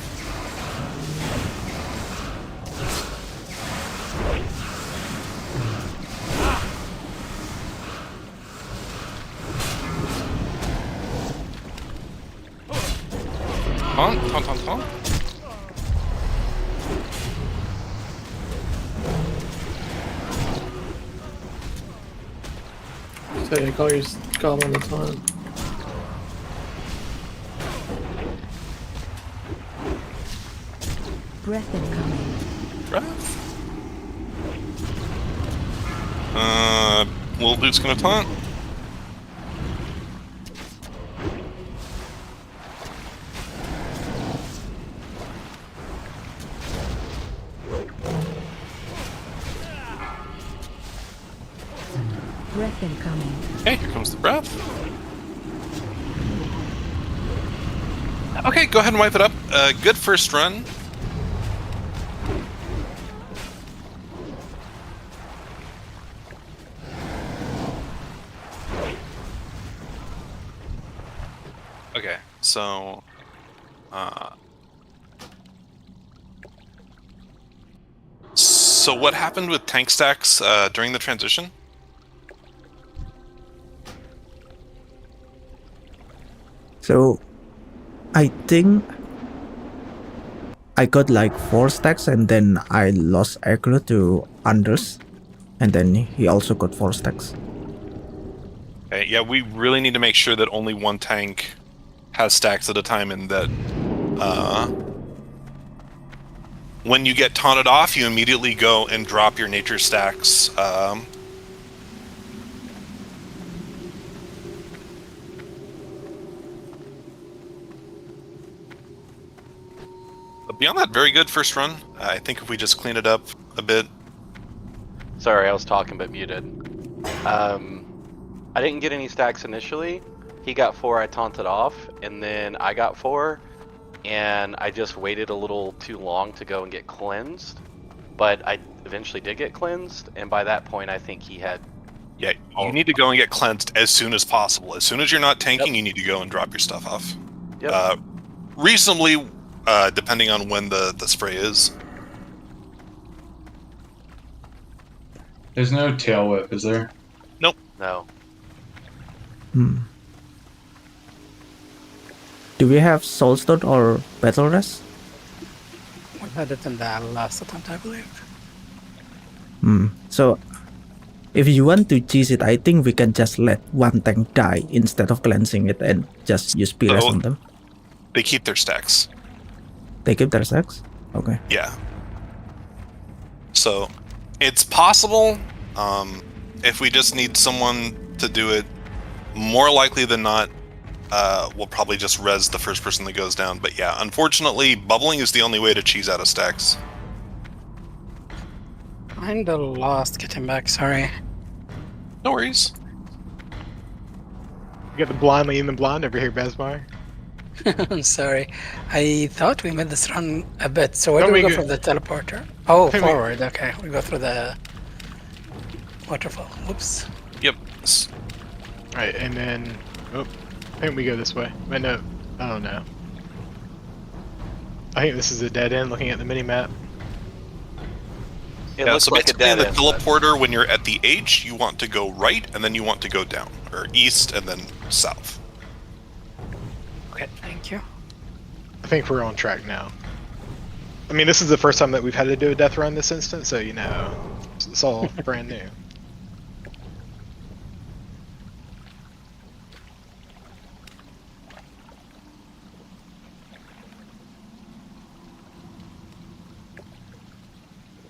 Taunt. Okay, call him on the time. Breath incoming. Breath. Little dude's gonna taunt. Breath incoming. Okay, here comes the breath. Okay, go ahead and wipe it up. Good first run. Okay, so so what happened with tank stacks during the transition? So, I think I got like 4 stacks and then I lost aggro to Anders. And then he also got 4 stacks. Okay, yeah, we really need to make sure that only one tank has stacks at a time and that when you get taunted off, you immediately go and drop your nature stacks. But beyond that, very good first run. I think if we just clean it up a bit. Sorry, I was talking but muted. I didn't get any stacks initially. He got 4, I taunted off, and then I got 4, and I just waited a little too long to go and get cleansed. But I eventually did get cleansed, and by that point I think he had... Yeah, you need to go and get cleansed as soon as possible. As soon as you're not tanking, you need to go and drop your stuff off. Yep. Reasonably, depending on when the spray is. There's no tail whip, is there? Nope. No. Do we have Soulstone or Battle Rest? We had it in the last attempt, I believe. So, if you want to cheese it, I think we can just let one tank die instead of cleansing it and just use Pillars on them. They keep their stacks. They keep their stacks? Okay. Yeah. So, it's possible. If we just need someone to do it, more likely than not, we'll probably just res the first person that goes down. But yeah, unfortunately, bubbling is the only way to cheese out of stacks. Kinda lost getting back, sorry. No worries. You got the blind leading the blind over here, Besmar. I'm sorry. I thought we made this run a bit. So where do we go from the teleporter? Oh, forward. Okay, we go through the waterfall. Whoops. Yep. Alright, and then... Oh, I think we go this way. Wait, no. I don't know. I think this is a dead end looking at the mini-map. It looks like a basically in dead the end. teleporter, when you're at the H, you want to go right, and then you want to go down. Or east, and then south. Okay, thank you. I think we're on track now. I mean, this is the first time that we've had to do a death run this instant, so, you know, it's all brand new.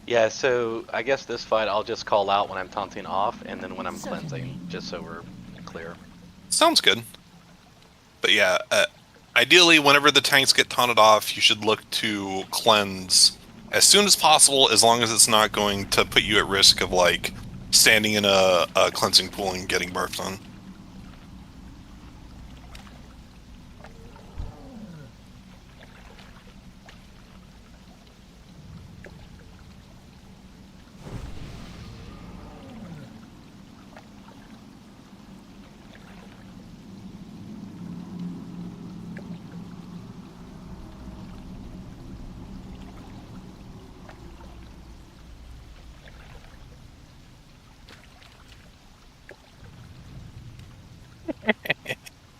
Yeah, so I guess this fight I'll just call out when I'm taunting off and then when I'm cleansing, just so we're clear. Sounds good. But yeah, ideally, whenever the tanks get taunted off, you should look to cleanse as soon as possible, as long as it's not going to put you at risk of, like, standing in a cleansing pool and getting barfed on.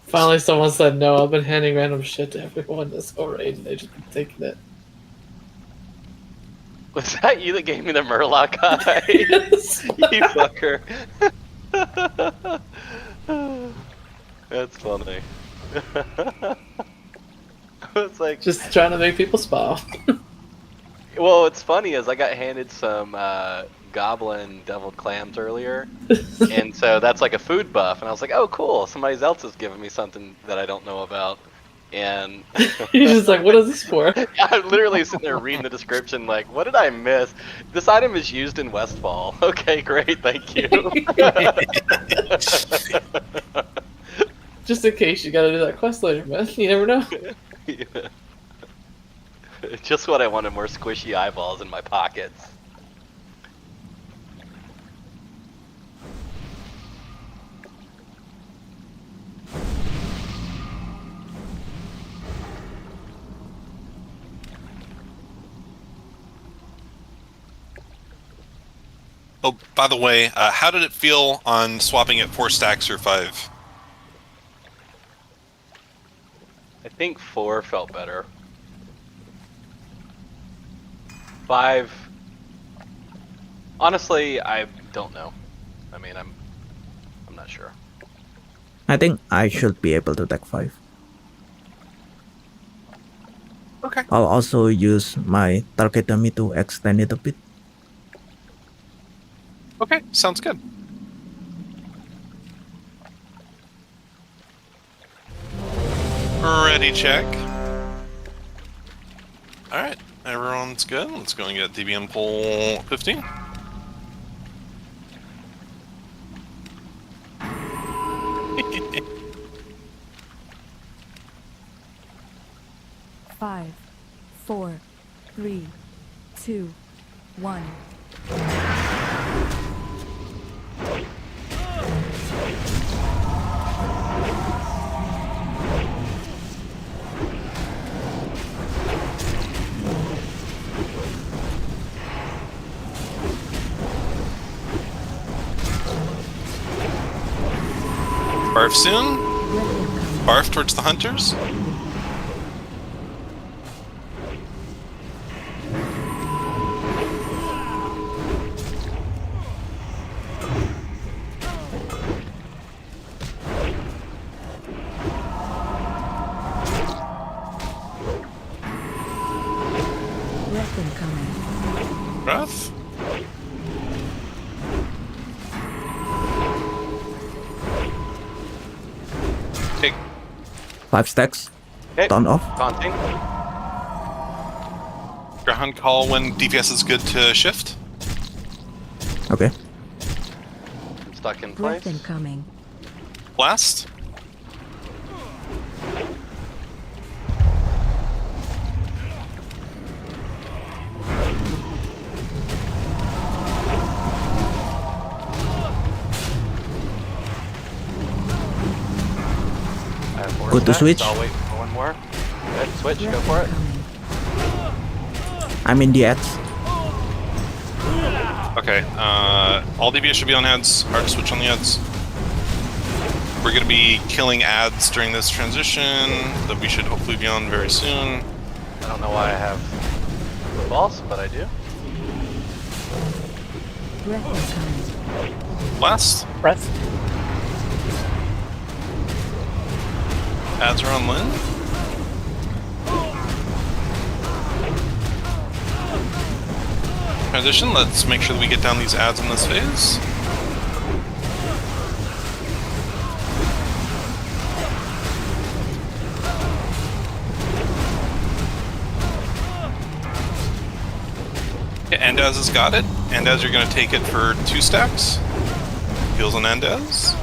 Finally, someone said no. I've been handing random shit to everyone this whole raid, and they just been taking it. Was that you that gave me the Murloc eye? Yes. You fucker. That's funny. It's like Just trying to make people smile. well, what's funny is I got handed some goblin deviled clams earlier, and so that's like a food buff, and I was like, oh, cool, somebody else is giving me something that I don't know about, and You're just like, what is this for? I'm literally sitting there reading the description, like, what did I miss? This item is used in Westfall. Okay, great, thank you. Just in case you gotta do that quest later, man. You never know. Yeah. Just what I wanted, more squishy eyeballs in my pockets. Oh, by the way, how did it feel on swapping at 4 stacks or 5? I think 4 felt better. 5. Honestly, I don't know. I mean, I'm not sure. I think I should be able to deck 5. Okay. I'll also use my target dummy to extend it a bit. Okay, sounds good. Ready, check. Alright, everyone's good. Let's go and get DBM poll 15. Five, 4, 3, 2, 1. Barf soon. Barf towards the hunters. Breath incoming. Breath. Take 5 stacks. Okay. Turn off. Taunting. ground call when DPS is good to shift. Okay. I'm stuck in place. Breath incoming. Blast. I have 4 Good to stacks, switch. so I'll wait for one more. Good, switch, go for it. I'm in the ads. Okay, all DPS should be on ads. Hard to switch on the ads. We're gonna be killing ads during this transition that we should hopefully be on very soon. I don't know why I have false, but I do. Breath incoming. Blast. Breath. Ads are on Lynn. Transition, let's make sure that we get down these ads in this phase. Okay, Andaz has got it. Andaz, you're going to take it for 2 stacks. Heals on Andaz.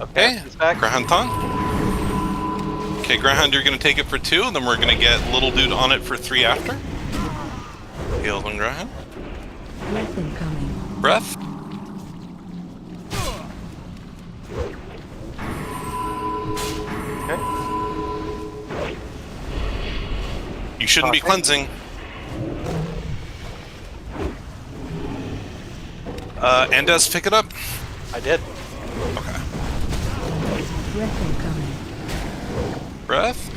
Okay, Ground Thon. Okay, Ground, you're going to take it for 2, and then we're going to get Little Dude on it for 3 after. Heals on Ground. Breath incoming. Breath. Okay. You shouldn't be cleansing. Andaz, pick it up. I did. Okay. Breath incoming. Breath.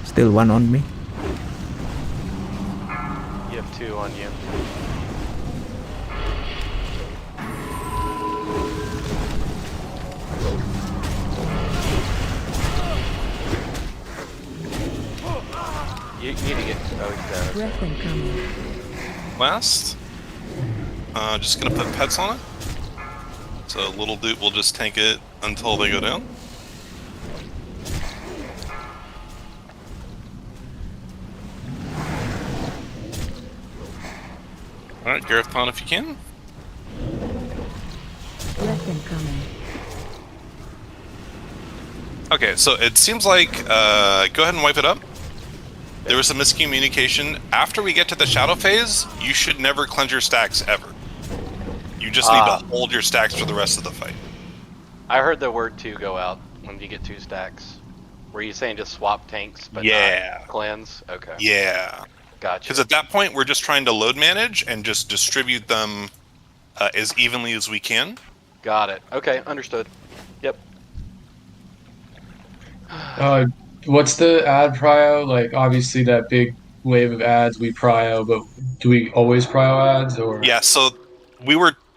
Still one on me. You have 2 on you. You need to get. Oh, he's dead. Breath incoming. Last. Just gonna put pets on it. So little dude will just tank it until they go down. Alright, Garethon if you can. Breath incoming. Okay, so it seems like, go ahead and wipe it up. There was some miscommunication. After we get to the shadow phase, you should never cleanse your stacks ever. You just need to hold your stacks for the rest of the fight. I heard the word 2 go out when you get 2 stacks. Were you saying just swap tanks but not cleanse? Okay. Yeah. Gotcha. Because at that point, we're just trying to load manage and just distribute them as evenly as we can. Got it. Okay, understood. Yep. What's the ad prio? Like, obviously that big wave of ads we prio, but do we always prio ads or? Yeah, so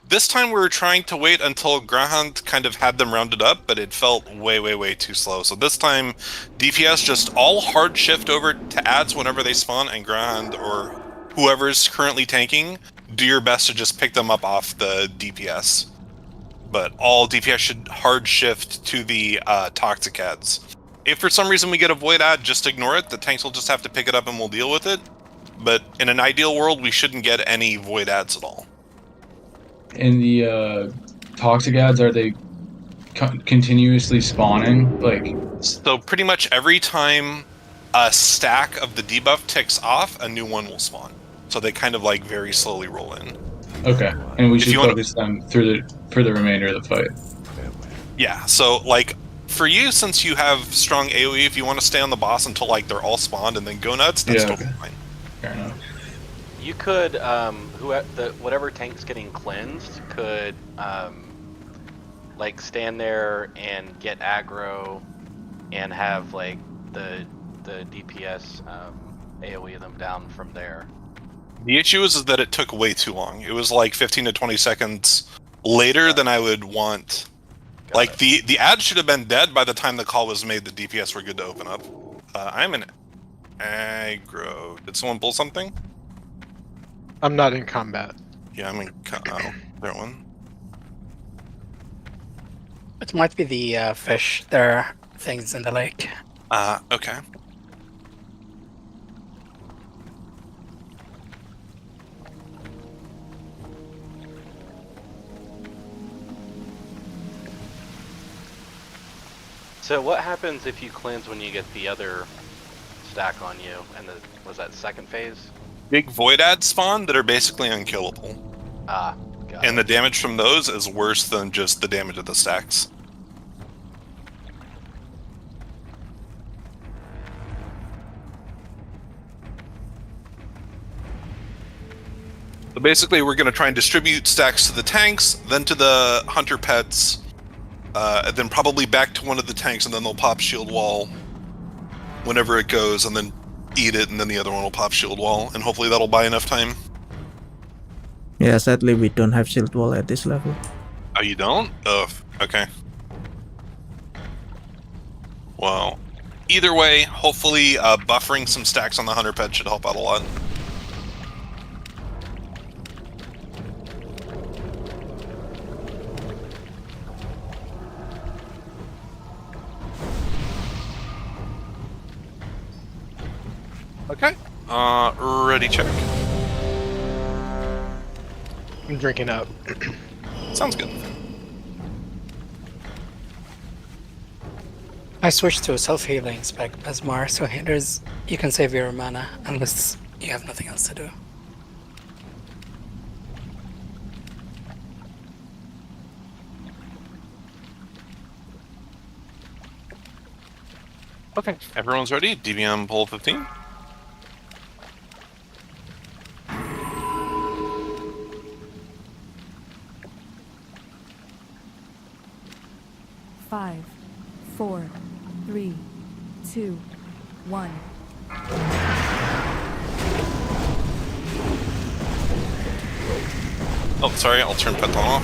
this time we were trying to wait until Grahand kind of had them rounded up, but it felt way too slow. So this time, DPS just all hard shift over to ads whenever they spawn, and Grahand or whoever's currently tanking, do your best to just pick them up off the DPS. But all DPS should hard shift to the toxic ads. If for some reason we get a void ad, just ignore it. The tanks will just have to pick it up and we'll deal with it. But in an ideal world, we shouldn't get any void ads at all. In the toxic ads, are they continuously spawning? Like, so pretty much every time a stack of the debuff ticks off, a new one will spawn. So they kind of like very slowly roll in. Okay, and we should focus them for the remainder of the fight. Yeah, so like for you, since you have strong AoE, if you want to stay on the boss until like they're all spawned and then go nuts, that's totally fine. Fair enough. You could, whatever tank's getting cleansed could, like stand there and get aggro, and have like the DPS AOE them down from there. The issue is that it took way too long. It was like 15 to 20 seconds later than I would want. Like the ad should have been dead by the time the call was made. The DPS were good to open up. I'm in aggro. Did someone pull something? I'm not in combat. Yeah, I'm in. Oh, that one. It might be the fish. There are things in the lake. Okay. So what happens if you cleanse when you get the other stack on you? And was that second phase? Big void ads spawn that are basically unkillable. Got and the damage from those is worse than just the damage of the stacks. So basically we're going to try and distribute stacks to the tanks, then to the hunter pets, and then probably back to one of the tanks, and then they'll pop shield wall whenever it goes, and then eat it, and then the other one will pop shield wall, and hopefully that'll buy enough time. Yeah, sadly we don't have shield wall at this level. Oh, you don't? Oh, okay. Well, either way, hopefully buffering some stacks on the hunter pet should help out a lot. Okay. Ready, check. I'm drinking up. Sounds good. I switched to self-healing spec Besmar, so you can save your mana unless you have nothing else to do. Okay, everyone's ready. DBM pull 15. Five, 4, 3, 2, 1. Oh, sorry, I'll turn Peton off.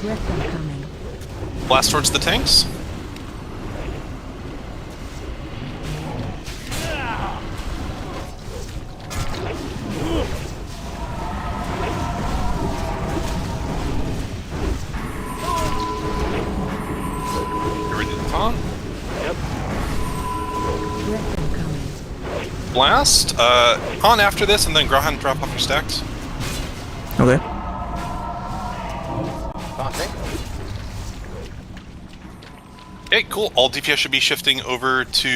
Breath incoming. Blast towards the tanks. You ready to taunt? Yep. Breath incoming. Blast. On after this, and then go ahead and drop off your stacks. Okay. Taunting. Okay, cool. All DPS should be shifting over to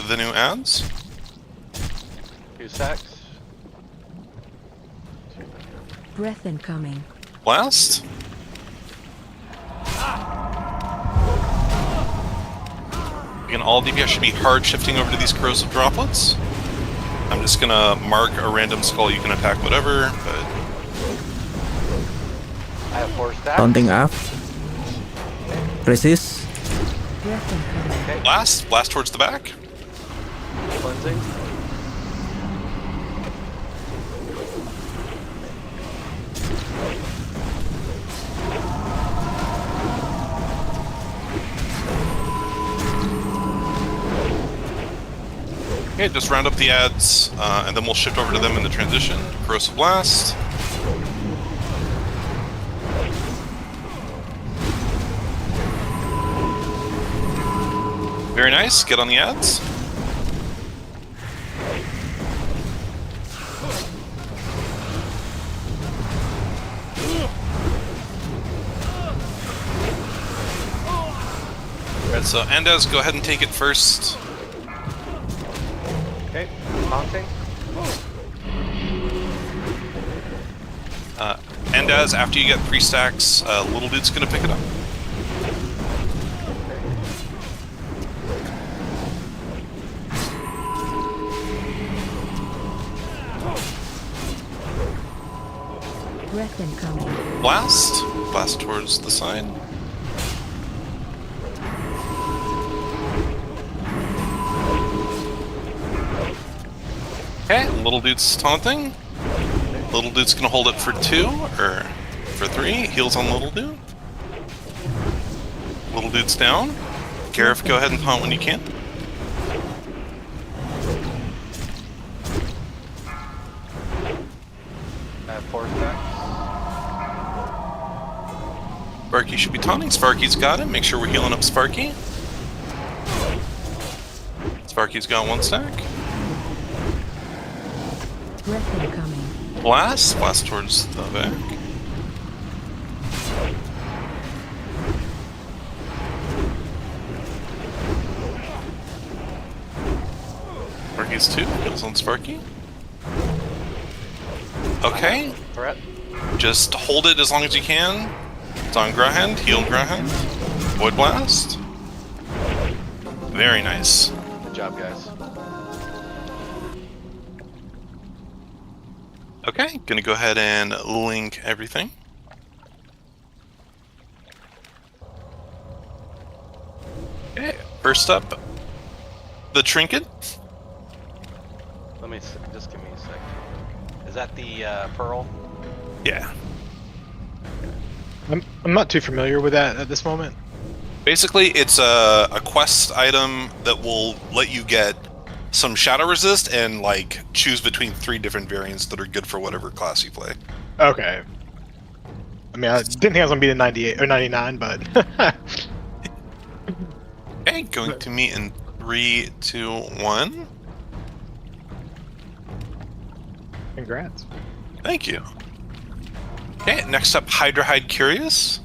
the new ads. 2 stacks. Breath incoming. Blast. Again, all DPS should be hard shifting over to these corrosive droplets. I'm just gonna mark a random skull. You can attack whatever, but I have 4 stacks. Taunting up. Resist. Breath incoming. Okay. blast towards the back. Cleansing. Okay, just round up the ads, and then we'll shift over to them in the transition. Corrosive blast. Very nice. Get on the ads. Alright, so Andaz, go ahead and take it first. Okay. Taunting. Andaz, after you get 3 stacks, Little Dude's gonna pick it up. Breath incoming. Blast towards the side. Okay, Little Dude's taunting. Little Dude's gonna hold it for 2, or for 3. Heals on Little Dude. Little Dude's down. Gareth, go ahead and taunt when you can. I have 4 stacks. Sparky should be taunting. Sparky's got it. Make sure we're healing up Sparky. Sparky's got 1 stack. Breath incoming. Blast towards the back. Sparky's 2. Heals on Sparky. Okay. Threat. Just hold it as long as you can. It's on Grahand. Heal Grahand. Void Blast. Very nice. Good job, guys. Okay, gonna go ahead and link everything. Okay, first up, the trinket. Let me just give me a sec. Is that the pearl? Yeah. I'm not too familiar with that at this moment. Basically, it's a quest item that will let you get some shadow resist and like choose between 3 different variants that are good for whatever class you play. Okay. I mean, I didn't think I was gonna be the 98 or 99, but Okay, going to meet in 3, 2, 1. congrats. Thank you. Okay, next up, Hydrahide Curious.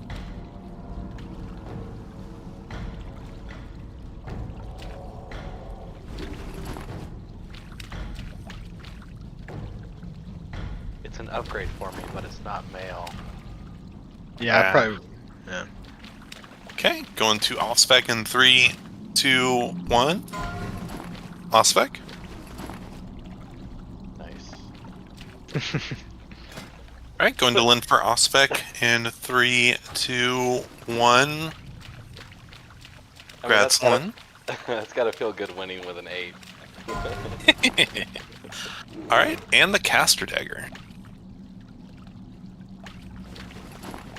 It's an upgrade for me, but it's not male. Yeah, I probably. Yeah. Okay, going to off spec in 3, 2, 1. Off spec. Nice. Alright, going to Lynn for off spec in 3, 2, 1. Congrats, Lynn. That's gotta feel good winning with an 8. Alright, and the Caster Dagger.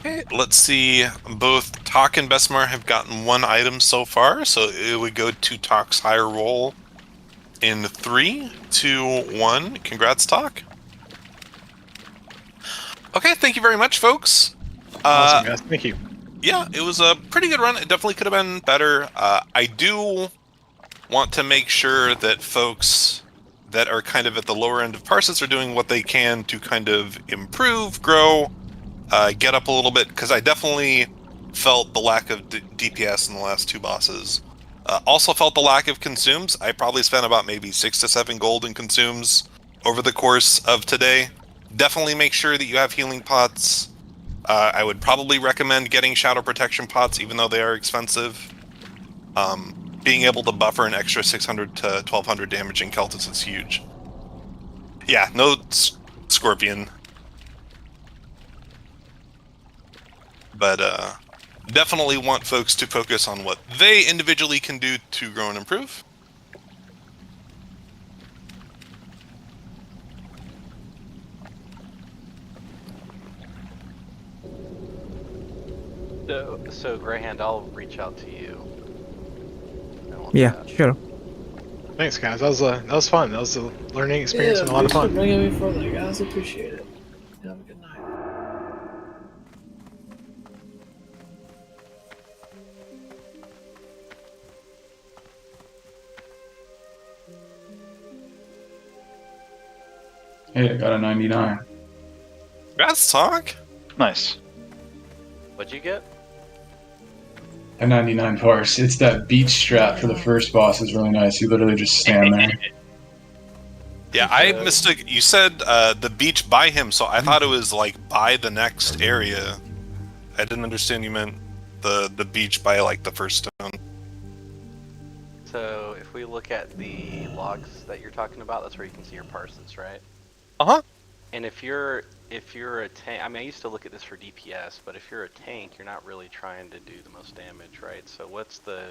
Okay, let's see. Both Talk and Besmar have gotten 1 item so far, so it would go to Talk's higher roll in 3, 2, 1. Congrats, Talk. Okay, thank you very much, folks. Awesome, guys. Thank you. Yeah, it was a pretty good run. It definitely could have been better. I do want to make sure that folks that are kind of at the lower end of parses are doing what they can to kind of improve, grow, get up a little bit, because I definitely felt the lack of DPS in the last 2 bosses. Also felt the lack of consumes. I probably spent about maybe 6 to 7 gold in consumes over the course of today. Definitely make sure that you have healing pots. I would probably recommend getting shadow protection pots, even though they are expensive. Being able to buffer an extra 600 to 1200 damage in Keltis is huge. Yeah, no Scorpion. But definitely want folks to focus on what they individually can do to grow and improve. So Greyhound, I'll reach out to you. Yeah, sure. Thanks, guys. That was fun. That was a learning experience and a lot of fun. Thanks for bringing me further, guys. Appreciate it. Have a good night. Hey, I got a 99. Congrats, Talk. Nice. What'd you get? A 99 parse. It's that beach strap for the first boss is really nice. You literally just stand there. Yeah, I mistook. You said the beach by him, so I thought it was like by the next area. I didn't understand you meant the beach by like the first stone. So if we look at the logs that you're talking about, that's where you can see your parses, right? Uh-huh. And if you're a tank, I mean, I used to look at this for DPS, but if you're a tank, you're not really trying to do the most damage, right? So what's the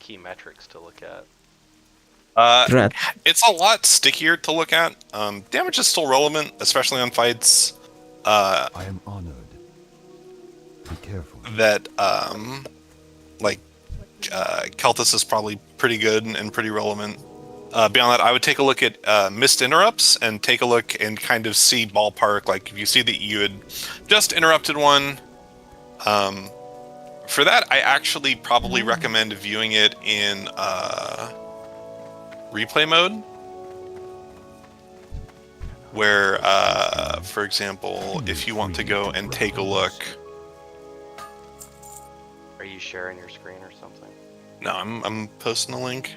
key metrics to look at? It's a lot stickier to look at. Damage is still relevant, especially on fights. I am honored. Be careful. That Keltis is probably pretty good and pretty relevant. Beyond that, I would take a look at missed interrupts and take a look and kind of see ballpark. Like if you see that you had just interrupted one, for that, I actually probably recommend viewing it in replay mode, where, for example, if you want to go and take a look. Are you sharing your screen or something? No, I'm posting a link.